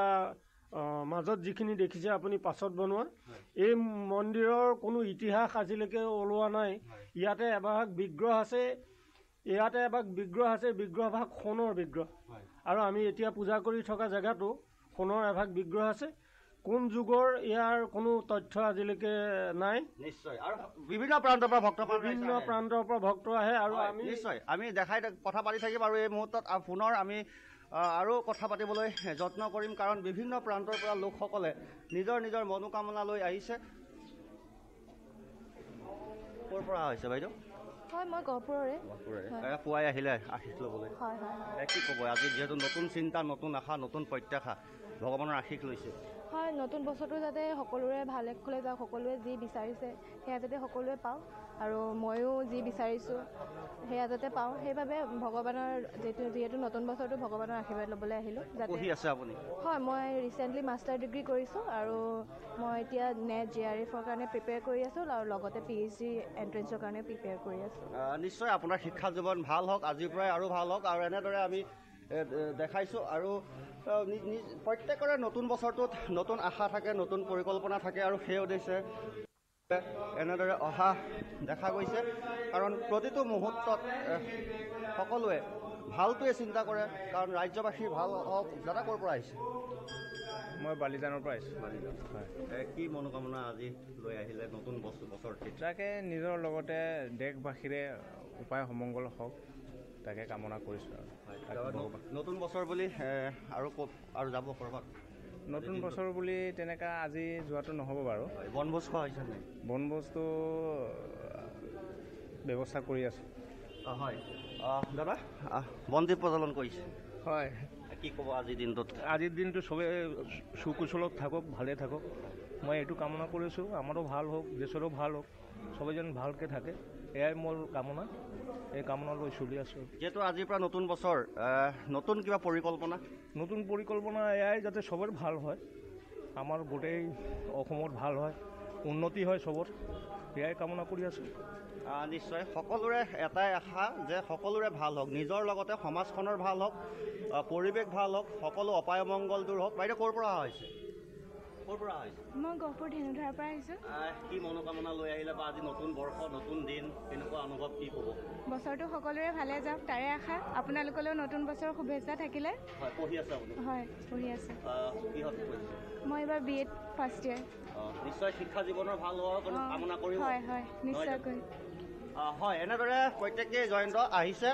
মাজত যিখিনি দেখিছে আপুনি পাছত বনোৱা, এই মন্দিৰৰ কোনো ইতিহাস আজিলৈকে ওলোৱা নাই। ইয়াতে এভাগ বিগ্ৰহ আছে, বিগ্ৰহ ভাগ সোণৰ বিগ্ৰহ। আৰু আমি এতিয়া পূজা কৰি থকা জেগাটো সোণৰ এভাগ বিগ্ৰহ আছে। কোন যুগৰ ইয়াৰ কোনো তথ্য আজিলৈকে নাই। নিশ্চয়। আৰু বিভিন্ন প্ৰান্তৰ পৰা ভক্ত আহে। আৰু আমি নিশ্চয় আমি দেখাই কথা পাতি থাকিম। আৰু এই মুহূৰ্তত পুনৰ আমি আৰু কথা পাতিবলৈ যত্ন কৰিম, কাৰণ বিভিন্ন প্ৰান্তৰ পৰা লোকসকলে নিজৰ নিজৰ মনোকামনা লৈ আহিছে। ক'ৰ পৰা আহিছে বাইদেউ? হয়, মই গহপুৰৰে। পুৱাই আহিলে আশীষ ল'বলৈ। কি ক'ব আজি, যিহেতু নতুন চিন্তা, নতুন আশা, নতুন প্ৰত্যাশা, ভগৱানৰ আশীষ লৈছে? হয়, নতুন বছৰটো যাতে সকলোৰে ভালে কুশলে যাওক, সকলোৱে যি বিচাৰিছে সেয়া যাতে সকলোৱে পাওঁ, আৰু ময়ো যি বিচাৰিছোঁ সেয়া যাতে পাওঁ। সেইবাবে ভগৱানৰ যিহেতু নতুন বছৰটো ভগৱানৰ আশীৰ্বাদ ল'বলৈ আহিলোঁ। পঢ়ি আছে আপুনি? হয়, মই ৰিচেণ্টলি মাষ্টাৰ ডিগ্ৰী কৰিছোঁ, আৰু মই এতিয়া নেট JRFৰ কাৰণে প্ৰিপেয়াৰ কৰি আছোঁ, আৰু লগতে PhD এণ্ট্ৰেঞ্চৰ কাৰণে প্ৰিপেয়াৰ কৰি আছোঁ। নিশ্চয় আপোনাৰ শিক্ষা জীৱন ভাল হওক, আজিৰ পৰাই আৰু ভাল হওক। আৰু এনেদৰে আমি দেখাইছোঁ। আৰু প্ৰত্যেকৰে নতুন বছৰটোত নতুন আশা থাকে, নতুন পৰিকল্পনা থাকে, আৰু সেই উদ্দেশ্যে এনেদৰে অহা দেখা গৈছে। কাৰণ প্ৰতিটো মুহূৰ্তত সকলোৱে ভালটোৱে চিন্তা কৰে, কাৰণ ৰাজ্যবাসীৰ ভাল হওক। দাদা ক'ৰ পৰা আহিছে? মই বালিজানৰ পৰা আহিছোঁ। কি মনোকামনা আজি লৈ আহিলে নতুন বছৰ? তাকে নিজৰ লগতে দেশবাসীৰে উপায় সমংগল হওক তাকে কামনা কৰিছোঁ। নতুন বছৰ বুলি আৰু যাব ক'ৰবাত? নতুন বছৰ বুলি তেনেকুৱা আজি যোৱাটো নহ'ব বাৰু। বনভোজ খোৱা হৈছে নাই? বনভোজটো ব্যৱস্থা কৰি আছোঁ। হয় দাদা, বন্তি প্ৰজ্বলন কৰিছে? হয়। কি ক'ব আজিৰ দিনটোত? আজিৰ দিনটো চবেই সুকুশলত থাকক, ভালে থাকক, মই এইটো কামনা কৰিছোঁ। আমাৰো ভাল হওক, দেশৰো ভাল হওক, চবেই যেন ভালকৈ থাকে। এয়াই মোৰ কামনা, এই কামনা লৈ চলি আছোঁ। যিহেতু আজিৰ পৰা নতুন বছৰ, নতুন কিবা পৰিকল্পনা? নতুন পৰিকল্পনা এয়াই যাতে চবৰে ভাল হয়, আমাৰ গোটেই অসমৰ ভাল হয়, উন্নতি হয় চবৰ, এয়াই কামনা কৰি আছোঁ। নিশ্চয় সকলোৰে এটাই আশা যে সকলোৰে ভাল হওক, নিজৰ লগতে সমাজখনৰ ভাল হওক, পৰিৱেশ ভাল হওক, সকলো অপায় অমংগল দূৰ হওক। বাইদেউ ক'ৰ পৰা অহা হৈছে? ক'ৰ পৰা অহা হৈছে? মই গহপুৰ ধেনুধাৰৰ পৰা আহিছোঁ। কি মনোকামনা লৈ আহিলে বা আজি নতুন বৰ্ষ নতুন দিন কেনেকুৱা অনুভৱ কি ক'ব? বছৰটো সকলোৰে ভালে যাওক তাৰে আশা। আপোনালোকলৈও নতুন বছৰৰ শুভেচ্ছা থাকিলে। হয়, পঢ়ি আছে আপুনি? হয়, পঢ়ি আছে। কিহত পঢ়িছে? মই এইবাৰ BA ফাৰ্ষ্ট ইয়াৰ। নিশ্চয় শিক্ষা জীৱনৰ ভাল হোৱাৰ কামনা কৰিব। হয় হয়, নিশ্চয়কৈ। হয়, এনেদৰে প্ৰত্যেকেই জয়ন্ত আহিছে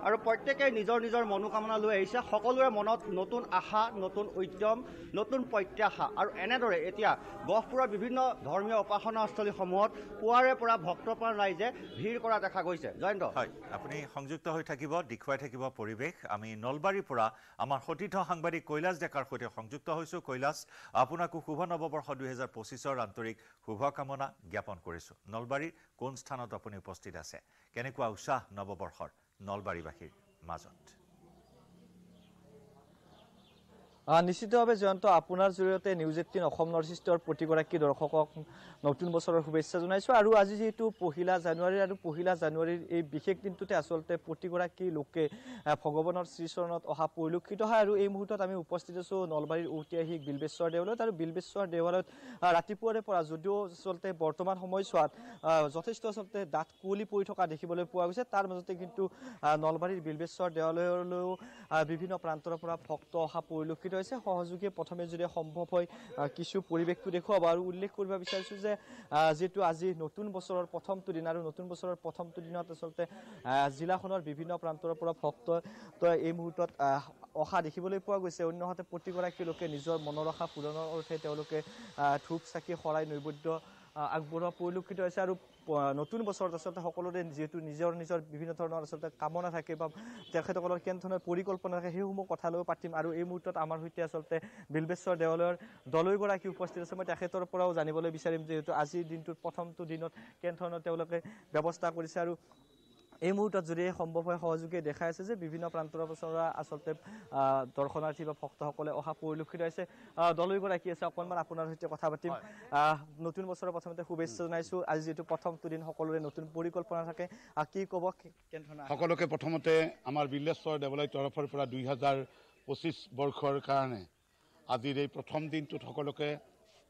আৰু প্ৰত্যেকেই নিজৰ নিজৰ মনোকামনা লৈ আহিছে। সকলোৰে মনত নতুন আশা, নতুন উদ্যম, নতুন প্ৰত্যাশা। আৰু এনেদৰে এতিয়া গহপুৰৰ বিভিন্ন ধৰ্মীয় উপাসনাস্থলীসমূহত পুৱাৰে পৰা ভক্তপ্ৰাণ ৰাইজে ভিৰ কৰা দেখা গৈছে। জয়ন্ত, হয়, আপুনি সংযুক্ত হৈ থাকিব, দেখুৱাই থাকিব পৰিৱেশ। আমি নলবাৰীৰ পৰা আমাৰ সতীৰ্থ সাংবাদিক কৈলাশ ডেকাৰ সৈতে সংযুক্ত হৈছোঁ। কৈলাশ, আপোনাকো শুভ নৱবৰ্ষ 2025ৰ আন্তৰিক শুভকামনা জ্ঞাপন কৰিছোঁ। নলবাৰীৰ কোন স্থানত আপুনি উপস্থিত আছে? কেনেকুৱা উৎসাহ নৱবৰ্ষৰ নলবাৰীবাসীৰ মাজত? নিশ্চিতভাৱে জয়ন্ত, আপোনাৰ জৰিয়তে নিউজ 18 অসম নৰ্থ ইষ্টৰ প্ৰতিগৰাকী দৰ্শকক নতুন বছৰৰ শুভেচ্ছা জনাইছোঁ। আৰু আজি যিহেতু 1 জানুৱাৰী আৰু 1 জানুৱাৰীৰ এই বিশেষ দিনটোতে আচলতে প্ৰতিগৰাকী লোকে ভগৱানৰ শ্ৰীচৰণত অহা পৰিলক্ষিত হয়। আৰু এই মুহূৰ্তত আমি উপস্থিত আছোঁ নলবাৰীৰ ঐতিহাসিক বিল্বেশ্বৰ দেৱালয়ত। আৰু বিল্বেশ্বৰ দেৱালয়ত ৰাতিপুৱাৰে পৰা যদিও আচলতে বৰ্তমান সময়ছোৱাত যথেষ্ট আচলতে ডাঠ কুঁৱলী পৰি থকা দেখিবলৈ পোৱা গৈছে, তাৰ মাজতে কিন্তু নলবাৰীৰ বিল্বেশ্বৰ দেৱালয়লৈও বিভিন্ন প্ৰান্তৰ পৰা ভক্ত অহা পৰিলক্ষিত হৈছে। সহযোগী প্ৰথমে যদি সম্ভৱ হয় কিছু পৰিৱেশটো দেখুৱাব। আৰু উল্লেখ কৰিব বিচাৰিছোঁ যে যিহেতু আজি নতুন বছৰৰ প্ৰথমটো দিন, আৰু নতুন বছৰৰ প্ৰথমটো দিনত আচলতে জিলাখনৰ বিভিন্ন প্ৰান্তৰ পৰা ভক্ত এই মুহূৰ্তত অহা দেখিবলৈ পোৱা গৈছে। অন্যহাতে প্ৰতিগৰাকী লোকে নিজৰ মনৰ আশা পূৰণৰ অৰ্থে তেওঁলোকে ধূপ চাকি শৰাই নৈবেদ্য আগবঢ়োৱা পৰিলক্ষিত হৈছে। আৰু নতুন বছৰত আচলতে সকলোৰে যিহেতু নিজৰ নিজৰ বিভিন্ন ধৰণৰ আচলতে কামনা থাকে বা তেখেতসকলৰ কেনেধৰণৰ পৰিকল্পনা থাকে, সেইসমূহ কথালৈও পাতিম। আৰু এই মুহূৰ্তত আমাৰ সৈতে আচলতে বিল্বেশ্বৰ দেৱালয়ৰ দলৈগৰাকী উপস্থিত আছে। মই তেখেতৰ পৰাও জানিবলৈ বিচাৰিম যিহেতু আজিৰ দিনটোত প্ৰথমটো দিনত কেনেধৰণৰ তেওঁলোকে ব্যৱস্থা কৰিছে। আৰু এই মুহূৰ্তত যদি সম্ভৱ হয় সহযোগীয়ে দেখাই আছে যে বিভিন্ন প্ৰান্তৰ পৰা আচলতে দৰ্শনাৰ্থী বা ভক্তসকলে অহা পৰিলক্ষিত হৈছে। দলৈগৰাকী আছে, অকণমান আপোনাৰ সৈতে কথা পাতিম। নতুন বছৰৰ প্ৰথমতে শুভেচ্ছা জনাইছোঁ। আজি যিহেতু প্ৰথমটো দিন, সকলোৰে নতুন পৰিকল্পনা থাকে, কি ক'ব? সকলোকে প্ৰথমতে আমাৰ বিল্বেশ্বৰ দেৱালয়ৰ তৰফৰ পৰা 2025 বৰ্ষৰ কাৰণে আজিৰ এই প্ৰথম দিনটোত সকলোকে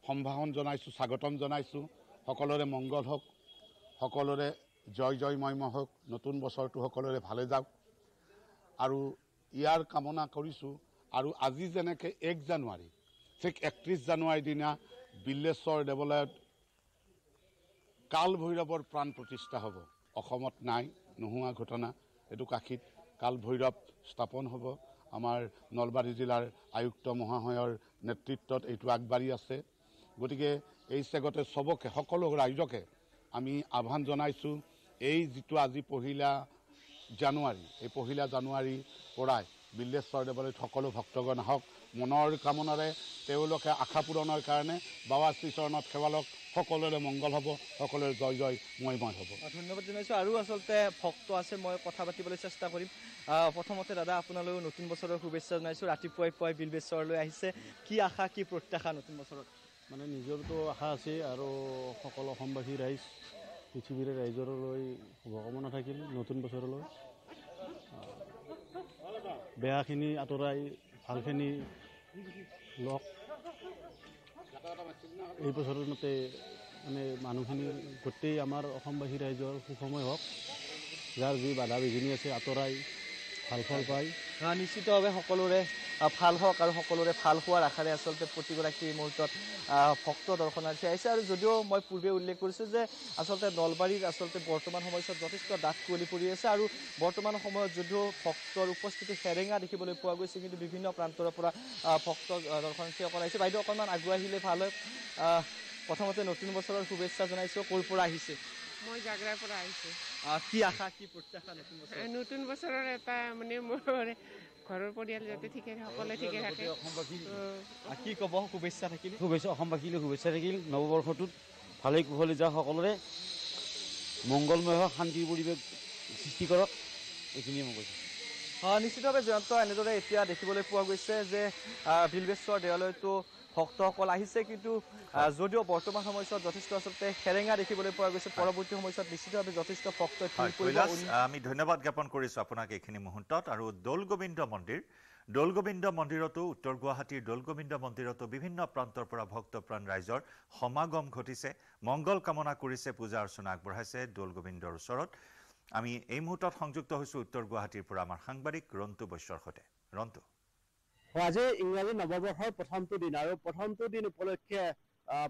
সম্ভাষণ জনাইছোঁ, স্বাগতম জনাইছোঁ। সকলোৰে মংগল হওক, সকলোৰে জয় জয়ময় হওক, নতুন বছৰটো সকলোৰে ভালে যাওক আৰু ইয়াৰ কামনা কৰিছোঁ। আৰু আজি যেনেকৈ 1 জানুৱাৰী, ঠিক 31 জানুৱাৰীৰ দিনা বিল্বেশ্বৰ দেৱালয়ত কাল ভৈৰৱৰ প্ৰাণ প্ৰতিষ্ঠা হ'ব। অসমত নাই, নোহোৱা ঘটনা। এইটো কাশীত কাল ভৈৰৱ স্থাপন হ'ব। আমাৰ নলবাৰী জিলাৰ আয়ুক্ত মহাশয়ৰ নেতৃত্বত এইটো আগবাঢ়ি আছে। গতিকে এই চেগতে চবকে, সকলো ৰাইজকে আমি আহ্বান জনাইছোঁ, এই যিটো আজি 1 জানুৱাৰী, এই 1 জানুৱাৰীৰ পৰাই বিল্বেশ্বৰ দেৱালয়ত সকলো ভক্তগণ আহক, মনৰ কামনাৰে তেওঁলোকে আশা পূৰণৰ কাৰণে বাবা শ্ৰীচৰণত সেৱা লওক। সকলোৰে মংগল হ'ব, সকলোৰে জয় জয়ময় হ'ব। ধন্যবাদ জনাইছোঁ। আৰু আচলতে ভক্ত আছে, মই কথা পাতিবলৈ চেষ্টা কৰিম। প্ৰথমতে দাদা আপোনালৈও নতুন বছৰৰ শুভেচ্ছা জনাইছোঁ। ৰাতিপুৱাই পুৱাই বিল্বেশ্বৰলৈ আহিছে, কি আশা কি প্ৰত্যাশা নতুন বছৰত? মানে নিজৰতো আশা আছে আৰু সকলো অসমবাসী ৰাইজ, পৃথিৱীৰ ৰাইজৰলৈ শুভকামনা থাকিল নতুন বছৰলৈ। বেয়াখিনি আঁতৰাই ভালখিনি লওক। এই বছৰতে মানে মানুহখিনি গোটেই আমাৰ অসমবাসী ৰাইজৰ সুখময় হওক, যাৰ যি বাধা বিঘিনি আছে আঁতৰাই ভাল ফল পায়। নিশ্চিতভাৱে সকলোৰে ভাল হওক আৰু সকলোৰে ভাল হোৱাৰ আশাৰে আচলতে প্ৰতিগৰাকী মুহূৰ্তত ভক্ত দৰ্শনাৰ্থী আহিছে। আৰু যদিও মই পূৰ্বে উল্লেখ কৰিছোঁ যে আচলতে নলবাৰীৰ আচলতে বৰ্তমান সময়ছোৱাত যথেষ্ট ডাঠ কুঁৱলী পৰি আছে, আৰু বৰ্তমান সময়ত যদিও ভক্তৰ উপস্থিতি সেৰেঙা দেখিবলৈ পোৱা গৈছে, কিন্তু বিভিন্ন প্ৰান্তৰ পৰা ভক্ত দৰ্শনাৰ্থীসকল আহিছে। বাইদেউ অকণমান আগুৱাই আহিলে ভাল হয়। প্ৰথমতে নতুন বছৰৰ শুভেচ্ছা জনাইছোঁ। ক'ৰ পৰা আহিছে? মই জাগৰাৰ পৰা আহিছোঁ। কি আশা কি প্ৰত্যাশা নতুন বছৰ? নতুন বছৰৰ এটা মানে মোৰ ঘৰৰ পৰিয়াল যাতে ঠিকে সকলোৱে ঠিকে থাকে। কি ক'ব? শুভেচ্ছা থাকিল। শুভেচ্ছা অসমবাসীলৈ শুভেচ্ছা থাকিল। নৱবৰ্ষটোত ভালেই কুশলে যাওক সকলোৰে। মংগলময় হওক, শান্তিৰ পৰিৱেশ সৃষ্টি কৰক, এইখিনিয়ে মই কৈছোঁ। নিশ্চিতভাৱে জয়ন্ত, এনেদৰে এতিয়া দেখিবলৈ পোৱা গৈছে যে বিল্বেশ্বৰ দেৱালয়তো ভক্তসকল আহিছে, কিন্তু যদিও বৰ্তমান সময়ছোৱাত যথেষ্ট আচলতে সেৰেঙা দেখিবলৈ পোৱা গৈছে, পৰৱৰ্তী সময়ছোৱাত নিশ্চিতভাৱে যথেষ্ট ভক্তই আমি ধন্যবাদ জ্ঞাপন কৰিছোঁ আপোনাক এইখিনি মুহূৰ্তত। আৰু দৌল গোবিন্দ মন্দিৰতো, উত্তৰ গুৱাহাটীৰ দৌল গোবিন্দ মন্দিৰতো বিভিন্ন প্ৰান্তৰ পৰা ভক্তপ্ৰাণ ৰাইজৰ সমাগম ঘটিছে, মংগল কামনা কৰিছে, পূজা অৰ্চনা আগবঢ়াইছে দৌল গোবিন্দৰ ওচৰত। আমি এই মুহূৰ্তত সংযুক্ত হৈছোঁ উত্তৰ গুৱাহাটীৰ পৰা আমাৰ সাংবাদিক ৰন্তু বৈশ্যৰ সৈতে। ৰন্তু, আজি ইংৰাজী নৱবৰ্ষৰ প্ৰথমটো দিন, আৰু প্ৰথমটো দিন উপলক্ষে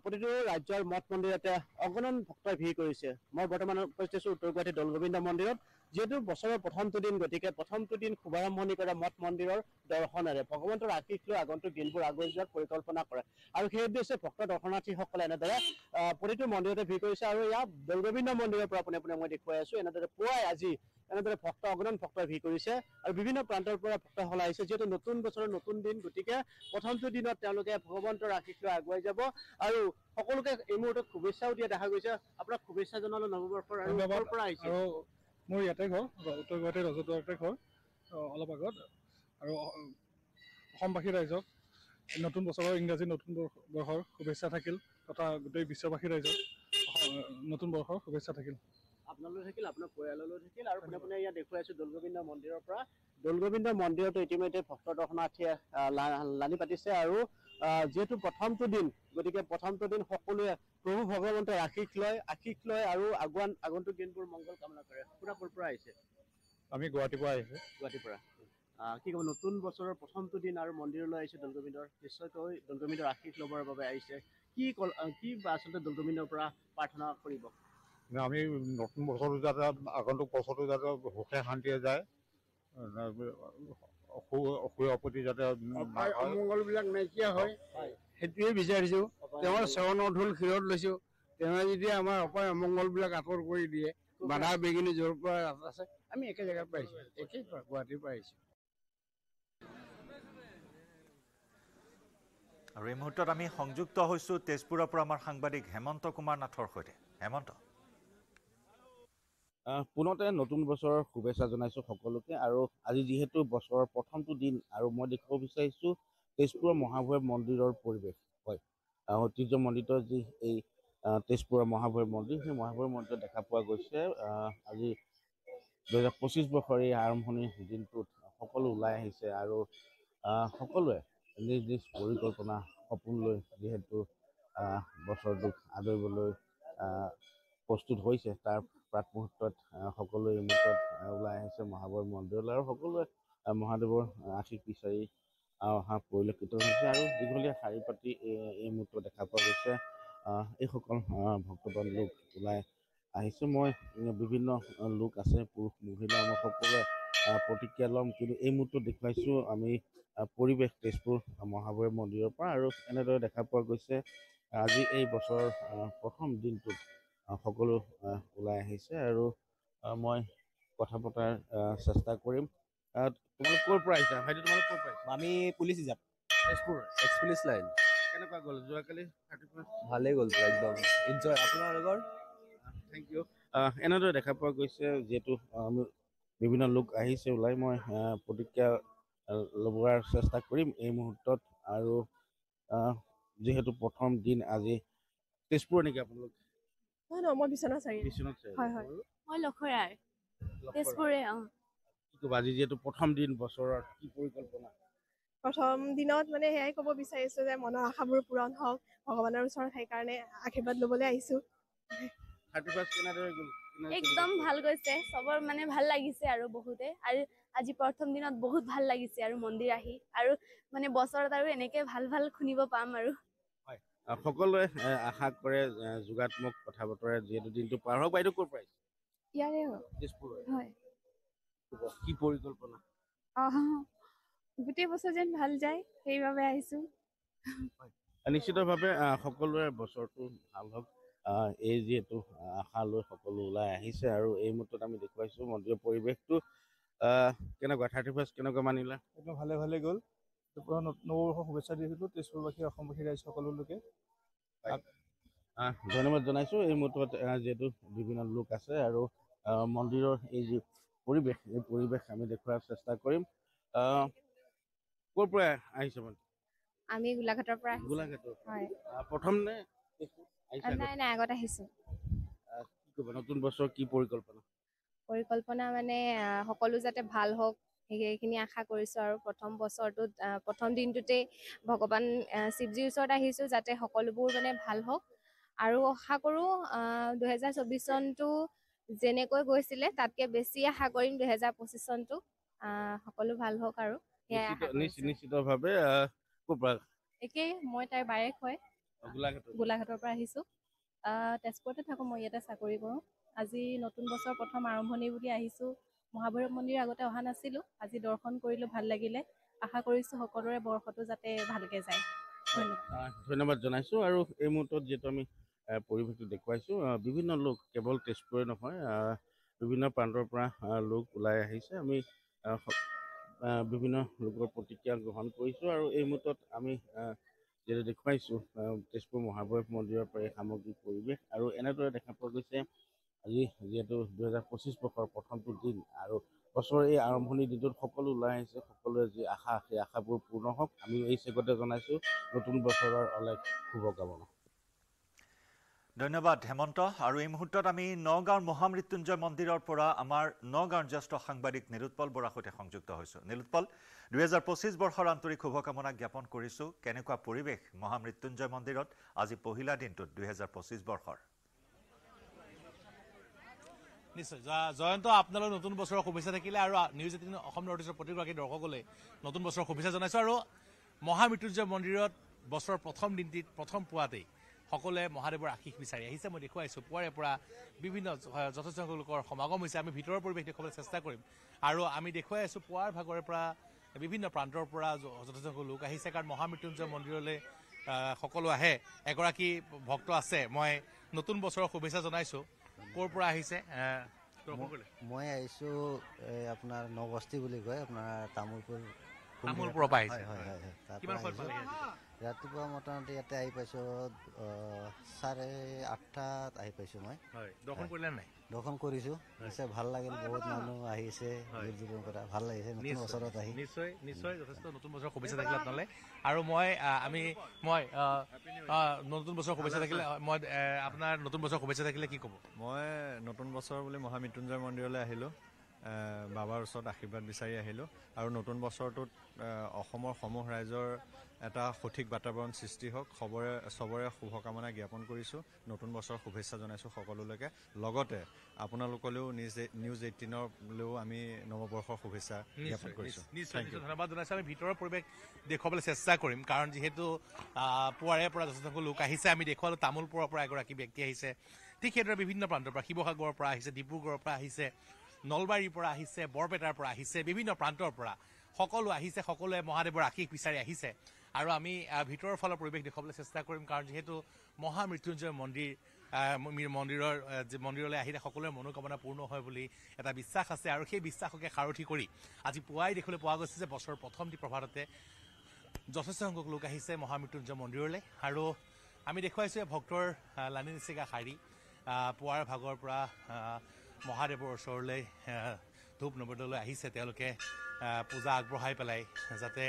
প্ৰতিটো ৰাজ্যৰ মঠ মন্দিৰতে অগণন ভক্তই ভিৰ কৰিছে। মই বৰ্তমান উপস্থিত আছোঁ উত্তৰ গুৱাহাটী দৌল গোবিন্দ মন্দিৰত, যিহেতু বছৰৰ প্ৰথমটো দিন, গতিকে প্ৰথমটো দিন শুভাৰম্ভণি কৰে মঠ মন্দিৰৰ দৰ্শনেৰে। ভগৱন্তৰ আশীষ লৈ আগন্তুক দিনবোৰ আগুৱাই যোৱাৰ পৰিকল্পনা কৰে, আৰু সেই উদ্দেশ্যে ভক্ত দৰ্শনাৰ্থীসকলে এনেদৰে প্ৰতিটো মন্দিৰতে ভিৰ কৰিছে। আৰু ইয়াত দৌল গোবিন্দ মন্দিৰৰ পৰা পোনে পোনে মই দেখুৱাই আছোঁ, এনেদৰে পুৱাই আজি এনেদৰে অগণন ভক্তই ভিৰ কৰিছে, আৰু বিভিন্ন প্ৰান্তৰ পৰা ভক্তসকল আহিছে। যিহেতু নতুন বছৰৰ নতুন দিন, গতিকে প্ৰথমটো দিনত তেওঁলোকে ভগৱন্তৰ আশীষ লৈ আগুৱাই যাব, আৰু সকলোকে এই মুহূৰ্তত শুভেচ্ছাও দিয়া দেখা গৈছে। আপোনাক শুভেচ্ছা জনালো নৱবৰ্ষৰ। আৰু পৰা আহিছে? আৰু মোৰ ইয়াতে ঘৰ, উত্তৰ গুৱাহাটীৰ ৰজততে ঘৰ অলপ আগত। আৰু অসমবাসী ৰাইজক নতুন বছৰৰ ইংৰাজী নতুন বৰ্ষৰ শুভেচ্ছা থাকিল, তথা গোটেই বিশ্ববাসী ৰাইজক নতুন বৰ্ষৰ শুভেচ্ছা থাকিল। আপোনালৈ থাকিল, আপোনাৰ পৰিয়াললৈ থাকিল। আৰু পোনে পোনে ইয়াত দেখুৱাই আছোঁ দৌল গোবিন্দ মন্দিৰৰ পৰা। দৌল গোবিন্দ মন্দিৰতো ইতিমধ্যে ভক্ত দৰ্শনাৰ্থীয়ে লানি পাতিছে, আৰু যিহেতু প্ৰথমটো দিন, গতিকে প্ৰথমটো দিন সকলোৱে প্ৰভু ভগৱন্তৰ আশীষ লয় আৰু আগন্তুক দিনবোৰ মংগল কামনা কৰে। আপোনাৰ ক'ৰ পৰা আহিছে? আমি গুৱাহাটীৰ পৰা আহিছোঁ। গুৱাহাটীৰ পৰা কি ক'ব, নতুন বছৰৰ প্ৰথমটো দিন আৰু মন্দিৰলৈ আহিছে দৌল গোবিন্দৰ, নিশ্চয়কৈ দৌল গোবিন্দৰ আশীষ ল'বৰ বাবে আহিছে। কি আচলতে দৌল গোবিন্দৰ পৰা প্ৰাৰ্থনা কৰিব? আমি নতুন বছৰটো যাতে, আগন্তুক বছৰটো যাতে সুখে শান্তিয়ে যায়, অসুৰ যাতে অমংগলবিলাক নাইকিয়া হয়, সেইটোৱে বিচাৰিছোঁ। তেওঁৰ চৰণৰ ধূল শিৰত লৈছোঁ, তেওঁ যদি আমাৰ অপায় অমংগলবিলাক আঁতৰ কৰি দিয়ে, বাধা বিঘিনি য'ৰ পৰা আছে, আমি একে জেগাৰ পৰা আহিছোঁ, একেই গুৱাহাটীৰ পৰা আহিছোঁ। আৰু এই মুহূৰ্তত আমি সংযুক্ত হৈছোঁ তেজপুৰৰ পৰা আমাৰ সাংবাদিক হেমন্ত কুমাৰ নাথৰ সৈতে। হেমন্ত, পুনতে নতুন বছৰৰ শুভেচ্ছা জনাইছোঁ সকলোকে। আৰু আজি যিহেতু বছৰৰ প্ৰথমটো দিন, আৰু মই দেখাব বিচাৰিছোঁ তেজপুৰৰ মহাভৈৰৱ মন্দিৰৰ পৰিৱেশ। হয়, ঐতিহ্যমণ্ডিত যি এই তেজপুৰৰ মহাভৈৰৱ মন্দিৰ, সেই মহাভৈৰৱ মন্দিৰত দেখা পোৱা গৈছে আজি 2025 বৰ্ষৰ এই আৰম্ভণিৰ দিনটোত সকলো ওলাই আহিছে, আৰু সকলোৱে নিজ নিজ পৰিকল্পনা সপোন লৈ যিহেতু বছৰটোক আদৰিবলৈ প্ৰস্তুত হৈছে, তাৰ প্ৰাক মুহূৰ্তত সকলোৱে এই মুহূৰ্তত ওলাই আহিছে মহাভৈৰৱ মন্দিৰলৈ, আৰু সকলোৱে মহাদেৱৰ আশীষ বিচাৰি অহা পৰিলক্ষিত হৈছে। আৰু দীঘলীয়া শাৰী পাতি এই মুহূৰ্তত দেখা পোৱা গৈছে এইসকল ভক্তপ্ৰাণ লোক ওলাই আহিছে। মই বিভিন্ন লোক আছে, পুৰুষ মহিলা, মই সকলোৱে প্ৰতিক্ৰিয়া ল'ম, কিন্তু এই মুহূৰ্তত দেখুৱাইছোঁ আমি পৰিৱেশ তেজপুৰ মহাভৈৰৱ মন্দিৰৰ পৰা। আৰু এনেদৰে দেখা পোৱা গৈছে আজি এই বছৰৰ প্ৰথম দিনটোত সকলো ওলাই আহিছে, আৰু মই কথা পতাৰ চেষ্টা কৰিম। তোমালোক ক'ৰ পৰা আহিছা? ভাইটি, তোমালোক ক'ৰ পৰা আহিছা? আমি পুলিচ হিচাপ, তেজপুৰ এক্স পুলিচ লাইন। কেনেকুৱা গ'ল যোৱাকালি? ভালেই গ'ল, একদম এনজয়। আপোনালোকৰ? Thank you. এনেদৰে দেখা পোৱা গৈছে, যিহেতু বিভিন্ন লোক আহিছে ওলাই, মই প্ৰতিক্ৰিয়া ল'বৰ চেষ্টা কৰিম এই মুহূৰ্তত। আৰু যিহেতু প্ৰথম দিন আজি, তেজপুৰ নেকি আপোনালোক? নহয়, মই বিশ্বনাথ চাৰিআলি। বিশ্বনাথ চাৰিআলি। হয় হয়, মই লখৰাৰ, তেজপুৰে। কি ক'বা, আজি যিহেতু প্ৰথম দিন বছৰৰ, কি পৰিকল্পনা? প্ৰথম দিনত মানে সেয়াই ক'ব বিচাৰিছোঁ যে মনৰ আশাবোৰ পূৰণ হওক, ভগৱানৰ ওচৰত সেইকাৰণে আশীৰ্বাদ ল'বলৈ আহিছোঁ। 31 কেনেদৰে গ'ল? একদম ভাল গৈছে, চবৰ মানে ভাল লাগিছে আৰু বহুতে। আৰু আজি প্ৰথম দিনত বহুত ভাল লাগিছে আৰু মন্দিৰ আহি, আৰু মানে বছৰত আৰু এনেকে ভাল ভাল শুনিব পাম। আৰু সকলোৱে আশা কৰে যোগাত্মক কথা বতৰা যিহেতু দিনটো পাৰ হওক। বাইদেউ ক'ৰ পৰা আহিছে? ইয়াৰে হয়। তেজপুৰ হয়। কি পৰিকল্পনা? গোটেই বছৰ যেন ভাল যায়, সেইবাবে আহিছোঁ। নিশ্চিতভাৱে সকলোৰে বছৰটো ভাল হওক, এই যিহেতু আশা লৈ সকলো ওলাই আহিছে। আৰু এই মুহূৰ্তত আমি দেখুৱাইছোঁ মন্দিৰৰ পৰিৱেশটো কেনেকুৱা। 31 কেনেকুৱা মানিলা? একদম ভালে গ'ল। পুৰা নৱবৰ্ষৰ শুভেচ্ছা দিছিলোঁ তেজপুৰবাসী, অসমবাসী ৰাইজ সকলোলৈকে। ধন্যবাদ জনাইছোঁ। এই মুহূৰ্তত যিহেতু বিভিন্ন লোক আছে আৰু মন্দিৰৰ এই যি পৰিৱেশ, এই পৰিৱেশ আমি দেখুওৱাৰ চেষ্টা কৰিম। ক'ৰ পৰা আহিছে মানে? আমি গোলাঘাটৰ পৰা আহিছোঁ। গোলাঘাটৰ হয়। প্ৰথম নে আহিছে? নাই আগত আহিছোঁ। কি ক'ব, নতুন বছৰ কি পৰিকল্পনা? পৰিকল্পনা মানে সকলো যাতে ভাল হওক সেইখিনি আশা কৰিছোঁ আৰু প্ৰথম বছৰটোত প্ৰথম দিনটোতেই ভগৱান শিৱজীৰ ওচৰত আহিছোঁ যাতে সকলোবোৰ মানে ভাল হওক আৰু আশা কৰোঁ 2024 চনটো যেনেকৈ গৈছিলে তাতকৈ বেছি আশা কৰিম 2025 চনটো সকলো ভাল হওক আৰু নিশ্চিতভাৱে। ক'ৰ পৰা? একেই, মই তাইৰ বায়েক হয়। গোলাঘাটৰ পৰা আহিছোঁ। তেজপুৰতে থাকোঁ, মই ইয়াতে চাকৰি কৰোঁ। আজি নতুন বছৰ প্ৰথম আৰম্ভণি বুলি আহিছোঁ। মহাভৈৰৱ মন্দিৰ আগতে অহা নাছিলোঁ, আজি দৰ্শন কৰিলোঁ, ভাল লাগিলে। আশা কৰিছোঁ সকলোৰে বৰ্ষটো যাতে ভালকৈ যায়। ধন্যবাদ জনাইছোঁ। আৰু এই মুহূৰ্তত যিহেতু আমি পৰিৱেশটো দেখুৱাইছোঁ, বিভিন্ন লোক কেৱল তেজপুৰে নহয়, বিভিন্ন প্ৰান্তৰ পৰা লোক ওলাই আহিছে। আমি বিভিন্ন লোকৰ প্ৰতিক্ৰিয়া গ্ৰহণ কৰিছোঁ আৰু এই মুহূৰ্তত আমি যিহেতু দেখুৱাইছোঁ তেজপুৰ মহাভৈৰৱ মন্দিৰৰ পৰা এই সামগ্ৰিক পৰিৱেশ আৰু এনেদৰে দেখা পোৱা গৈছে আজি যিহেতু 2025 বৰ্ষৰ প্ৰথমটো দিন আৰু বছৰৰ এই আৰম্ভণি দিনটোত সকলো ওলাই আহিছে, সকলোৰে যি আশা সেই আশাবোৰ পূৰ্ণ হওক আমি এই চেগতে জনাইছোঁ নতুন বছৰৰ অলেখ শুভকামনা। ধন্যবাদ হেমন্ত। আৰু এই মুহূৰ্তত আমি নগাঁৱৰ মহামৃত্যুঞ্জয় মন্দিৰৰ পৰা আমাৰ নগাঁৱৰ জ্যেষ্ঠ সাংবাদিক নীলোৎপল বৰাৰ সৈতে সংযুক্ত হৈছোঁ। নীলোৎপল, 2025 বৰ্ষৰ আন্তৰিক শুভকামনা জ্ঞাপন কৰিছোঁ। কেনেকুৱা পৰিৱেশ মহামৃত্যুঞ্জয় মন্দিৰত আজি পহিলা দিনটোত 2025 বৰ্ষৰ? নিশ্চয় জয়ন্ত, আপোনালোক নতুন বছৰৰ শুভেচ্ছা থাকিলে আৰু নিউজ 18 অসম নৰ্থ ইষ্টৰ প্ৰতিগৰাকী দৰ্শকলৈ নতুন বছৰৰ শুভেচ্ছা জনাইছোঁ। আৰু মহামৃত্যুঞ্জয় মন্দিৰত বছৰৰ প্ৰথম দিনটিত প্ৰথম পুৱাতেই সকলোৱে মহাদেৱৰ আশীষ বিচাৰি আহিছে। মই দেখুৱাইছোঁ পুৱাৰে পৰা বিভিন্ন যথেষ্ট সংখ্যক লোকৰ সমাগম হৈছে। আমি ভিতৰৰ পৰিৱেশ দেখুৱাবলৈ চেষ্টা কৰিম আৰু আমি দেখুৱাই আছোঁ পুৱাৰ ভাগৰে পৰা বিভিন্ন প্ৰান্তৰ পৰা যথেষ্ট সংখ্যক লোক আহিছে, কাৰণ মহামৃত্যুঞ্জয় মন্দিৰলৈ সকলো আহে। এগৰাকী ভক্ত আছে, মই নতুন বছৰৰ শুভেচ্ছা জনাইছোঁ। ক'ৰ পৰা আহিছে? মই আহিছোঁ আপোনাৰ নবস্তি বুলি কয়, আপোনাৰ তামোলপুৰৰ পৰা আহিছে। ৰাতিপুৱা মোটামুটি ইয়াতে আহি পাইছোঁ 8:30 আহি পাইছোঁ মই। দৰ্শন কৰিলে নাই? দৰ্শন কৰিছোঁ, ভাল লাগিল। বহুত মানুহ আহিছে, ভাল লাগিছে নতুন বছৰত আহি। নিশ্চয় নিশ্চয় যথেষ্ট নতুন বছৰৰ শুভেচ্ছা থাকিলে আপোনালৈ। আৰু মই নতুন বছৰৰ শুভেচ্ছা থাকিলে মই আপোনাৰ নতুন বছৰৰ শুভেচ্ছা থাকিলে কি ক'ব? মই নতুন বছৰ বুলি মহামৃত্যুঞ্জয় মন্দিৰলৈ আহিলোঁ, বাবাৰ ওচৰত আশীৰ্বাদ বিচাৰি আহিলোঁ আৰু নতুন বছৰটোত অসমৰ সমূহ ৰাইজৰ এটা সঠিক বাতাবৰণ সৃষ্টি হওক, চবৰে শুভকামনা জ্ঞাপন কৰিছোঁ। নতুন বছৰৰ শুভেচ্ছা জনাইছোঁ সকলোলৈকে। লগতে আপোনালোকলৈও নিউজ 18লৈও আমি নৱবৰ্ষৰ শুভেচ্ছা জ্ঞাপন কৰিছোঁ। নিশ্চয় ধন্যবাদ জনাইছোঁ। আমি ভিতৰৰ পৰিৱেশ দেখুৱাবলৈ চেষ্টা কৰিম, কাৰণ যিহেতু পুৱাৰে পৰা যথেষ্ট লোক আহিছে। আমি দেখুৱালোঁ তামোলপুৰৰ পৰা এগৰাকী ব্যক্তি আহিছে, ঠিক সেইদৰে বিভিন্ন প্ৰান্তৰ পৰা, শিৱসাগৰৰ পৰা আহিছে, ডিব্ৰুগড়ৰ পৰা আহিছে, নলবাৰীৰ পৰা আহিছে, বৰপেটাৰ পৰা আহিছে, বিভিন্ন প্ৰান্তৰ পৰা সকলো আহিছে। সকলোৱে মহাদেৱৰ আশীষ বিচাৰি আহিছে আৰু আমি ভিতৰৰ ফালৰ পৰিৱেশ দেখুৱাবলৈ চেষ্টা কৰিম, কাৰণ যিহেতু মহামৃত্যুঞ্জয় মন্দিৰলৈ আহিলে সকলোৰে মনোকামনা পূৰ্ণ হয় বুলি এটা বিশ্বাস আছে আৰু সেই বিশ্বাসকে সাৰথি কৰি আজি পুৱাই দেখিবলৈ পোৱা গৈছে যে বছৰৰ প্ৰথমটি প্ৰভাততে যথেষ্ট সংখ্যক লোক আহিছে মহামৃত্যুঞ্জয় মন্দিৰলৈ। আৰু আমি দেখুৱাইছোঁ ভক্তৰ লানি নিচিগা শাৰী পুৱাৰ ভাগৰ পৰা মহাদেৱৰ ওচৰলৈ ধূপ নৈবেদ্যলৈ আহিছে। তেওঁলোকে পূজা আগবঢ়াই পেলাই যাতে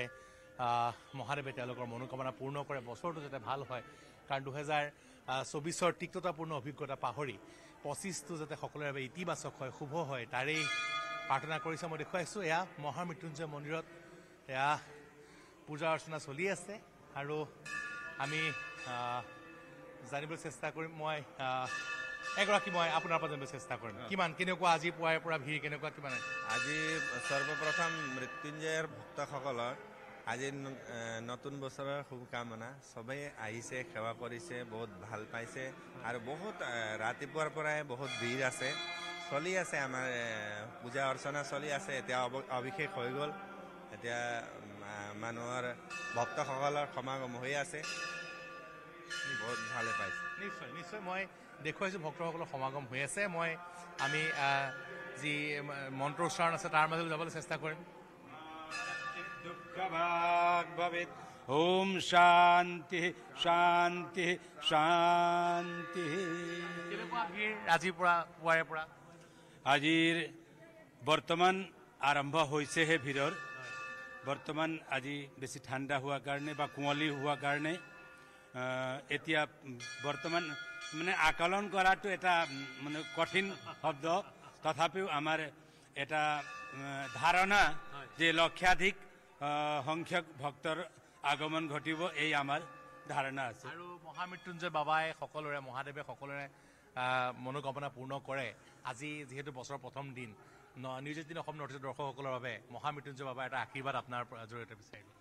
মহাদেৱে তেওঁলোকৰ মনোকামনা পূৰ্ণ কৰে, বছৰটো যাতে ভাল হয়। কাৰণ 2024 তিক্ততাপূৰ্ণ অভিজ্ঞতা পাহৰি 25টো যাতে সকলোৰে বাবে ইতিবাচক হয়, শুভ হয়, তাৰেই প্ৰাৰ্থনা কৰিছে। মই দেখুৱাইছোঁ এয়া মহামৃত্যুঞ্জয় মন্দিৰত এয়া পূজা অৰ্চনা চলি আছে আৰু আমি জানিবলৈ চেষ্টা কৰিম। মই আপোনাৰ পৰা জানিবলৈ চেষ্টা কৰিম কেনেকুৱা আজি পুৱাৰে পৰা ভিৰ কেনেকুৱা কিমান? আজি সৰ্বপ্ৰথম মৃত্যুঞ্জয়ৰ ভক্তসকলৰ আজি নতুন বছৰৰ শুভকামনা। চবেই আহিছে, সেৱা কৰিছে, বহুত ভাল পাইছে আৰু বহুত ৰাতিপুৱাৰ পৰাই বহুত ভিৰ আছে, চলি আছে। আমাৰ পূজা অৰ্চনা চলি আছে। এতিয়া অভিষেক হৈ গ'ল, এতিয়া মানুহৰ ভক্তসকলৰ সমাগম হৈ আছে, বহুত ভালে পাইছে। নিশ্চয় নিশ্চয় মই দেখুৱাইছোঁ ভক্তসকলৰ সমাগম হৈ আছে। আমি যি মন্ত্ৰ উচ্চাৰণ আছে তাৰ মাজলৈ যাবলৈ চেষ্টা কৰিম। দুঃখভাগ ভবেৎ ওম শান্তি শান্তি শান্তি আজিৰ পৰা পুৱাৰে পৰা আজিৰ বৰ্তমান আৰম্ভ হৈছেহে ভিৰৰ বৰ্তমান আজি বেছি ঠাণ্ডা হোৱাৰ কাৰণে বা কুঁৱলী হোৱাৰ কাৰণে এতিয়া বৰ্তমান মানে আকলন কৰাটো এটা মানে কঠিন শব্দ তথাপিও আমাৰ এটা ধাৰণা যে লক্ষাধিক সংখ্যক ভক্তৰ আগমন ঘটিব এই আমাৰ ধাৰণা আছে আৰু মহামৃত্যুঞ্জয় বাবাই সকলোৰে মহাদেৱে সকলোৰে মনোকামনা পূৰ্ণ কৰে আজি যিহেতু বছৰৰ প্ৰথম দিন নিউজ 18 অসম নৰ্থ ইষ্ট দৰ্শকসকলৰ বাবে মহামৃত্যুঞ্জয় বাবাৰ এটা আশীৰ্বাদ আপোনাৰ জৰিয়তে বিচাৰিলোঁ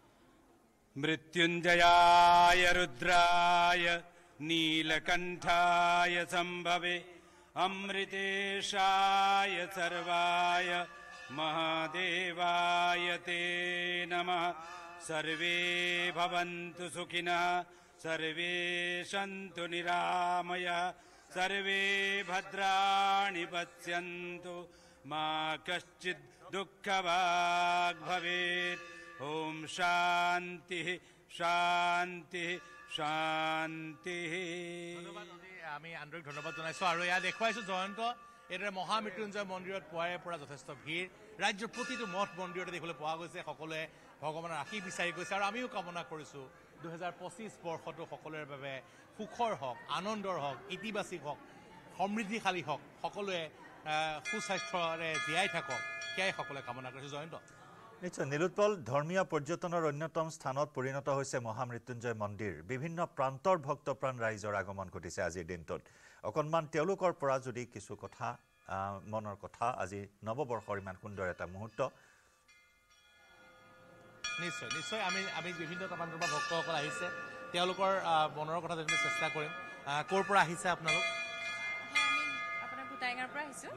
মৃত্যুঞ্জয়ায় ৰুদ্ৰায় নীলকণ্ঠায় সম্ভৱে অমৃতেশায় সৰ্বায় মহাদেৱায় তে নমঃ सर्वे भवन्तु सुखिनः सर्वे सन्तु निरामयः सर्वे भद्राणि पश्यन्तु मा कश्चित् दुःखभाग् भवेत् ॐ शान्तिः शान्तिः शान्तिः আমি আন্তৰিক ধন্যবাদ জনাইছোঁ আৰু এয়া দেখুৱাইছোঁ জয়ন্ত এইদৰে মহামৃত্যুঞ্জয় মন্দিৰত পুৱাৰে পৰা যথেষ্ট ভিৰ ৰাজ্যৰ প্ৰতিটো মঠ মন্দিৰতে দেখিবলৈ পোৱা গৈছে সকলোৱে ভগৱানৰ আশীষ বিচাৰি গৈছে আৰু আমিও কামনা কৰিছোঁ 2025 বৰ্ষটো সকলোৰে বাবে সুখৰ হওক আনন্দৰ হওক ইতিবাচক হওক সমৃদ্ধিশালী হওক সকলোৱে সুস্বাস্থ্যৰে জীয়াই থাকক সেয়াই সকলোৱে কামনা কৰিছোঁ জয়ন্ত নিশ্চয় নীলোৎপল ধৰ্মীয় পৰ্যটনৰ অন্যতম স্থানত পৰিণত হৈছে মহামৃত্যুঞ্জয় মন্দিৰ বিভিন্ন প্ৰান্তৰ ভক্তপ্ৰাণ ৰাইজৰ আগমন ঘটিছে আজিৰ দিনটোত অকণমান তেওঁলোকৰ পৰা যদি কিছু কথা মনৰ কথা আজি নৱবৰ্ষৰ ইমান সুন্দৰ এটা মুহূৰ্ত নিশ্চয় নিশ্চয় আমি বিভিন্ন প্ৰান্তৰ পৰা ভক্তসকল আহিছে তেওঁলোকৰ মনৰ কথা জানিবলৈ চেষ্টা কৰিম ক'ৰ পৰা আহিছে আপোনালোক আপোনাৰ গোটাইগাঁৱৰ পৰা আহিছোঁ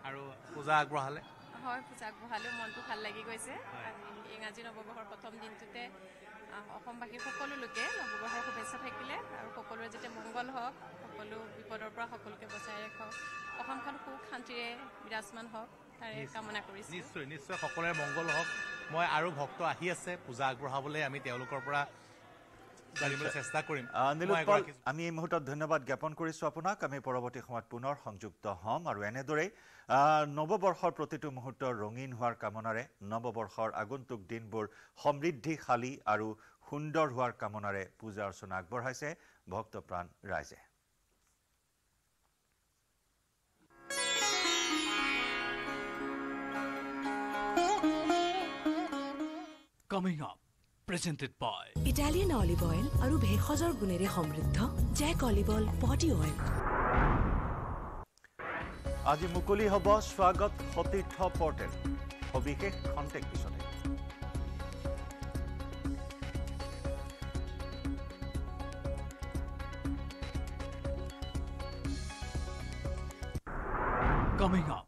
আৰু পূজা আগবঢ়ালে হয় পূজা আগবঢ়ালোঁ মনটো ভাল লাগি গৈছে ইংৰাজী নৱবৰ্ষৰ প্ৰথম দিনটোতে অসমবাসী সকলো লোকে নৱবৰ্ষৰ শুভেচ্ছা থাকিলে আৰু সকলোৰে যাতে মংগল হওক সকলো বিপদৰ পৰা সকলোকে বচাই ৰাখক অসমখন সুখ শান্তিৰে বিৰাজমান হওক তাৰে কামনা কৰিছোঁ নিশ্চয় নিশ্চয় সকলোৰে মংগল হওক মই আৰু ভক্ত আহি আছে পূজা আগবঢ়াবলৈ আমি তেওঁলোকৰ পৰা জানিবলৈ চেষ্টা কৰিম নীলোৎপল আমি এই মুহূৰ্তত ধন্যবাদ জ্ঞাপন কৰিছোঁ আপোনাক আমি পৰৱৰ্তী সময়ত পুনৰ সংযুক্ত হ'ম আৰু এনেদৰেই নৱবৰ্ষৰ প্ৰতিটো মুহূৰ্ত ৰঙীন হোৱাৰ কামনাৰে নৱবৰ্ষৰ আগন্তুক দিনবোৰ সমৃদ্ধিশালী আৰু সুন্দৰ হোৱাৰ কামনাৰে পূজা অৰ্চনা আগবঢ়াইছে ভক্তপ্ৰাণ ৰাইজে Coming up, presented by Italian olive oil আৰু ভেষজৰ গুণেৰে সমৃদ্ধ জেক অলিভ অইল বডি অইল আজি মুকলি হ'ব স্বাগত সতীৰ্থ পৰ্টেল সবিশেষ খন্তেক পিছতে Coming up,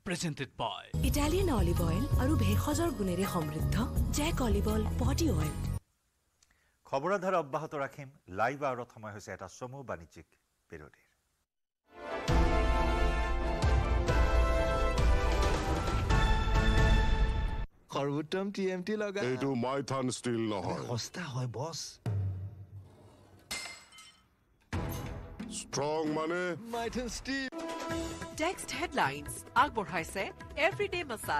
presented by Italian olive oil আৰু ভেষজৰ গুণেৰে সমৃদ্ধ জেক অলিভ অইল বডি অইল খবৰধাৰা অব্যাহত ৰাখিম লাইভ আউৰত সময় হৈছে এটা চমু বাণিজ্যিক বিৰতিৰ সৰ্বোত্তম টিএমটি লগা এইটো মাইথান ষ্টিল নহয় সস্তা হয় বছ ষ্ট্ৰং মানে মাইথান ষ্টিল টেক্সট হেডলাইন্স আগবঢ়াইছে এভৰিডে মছালা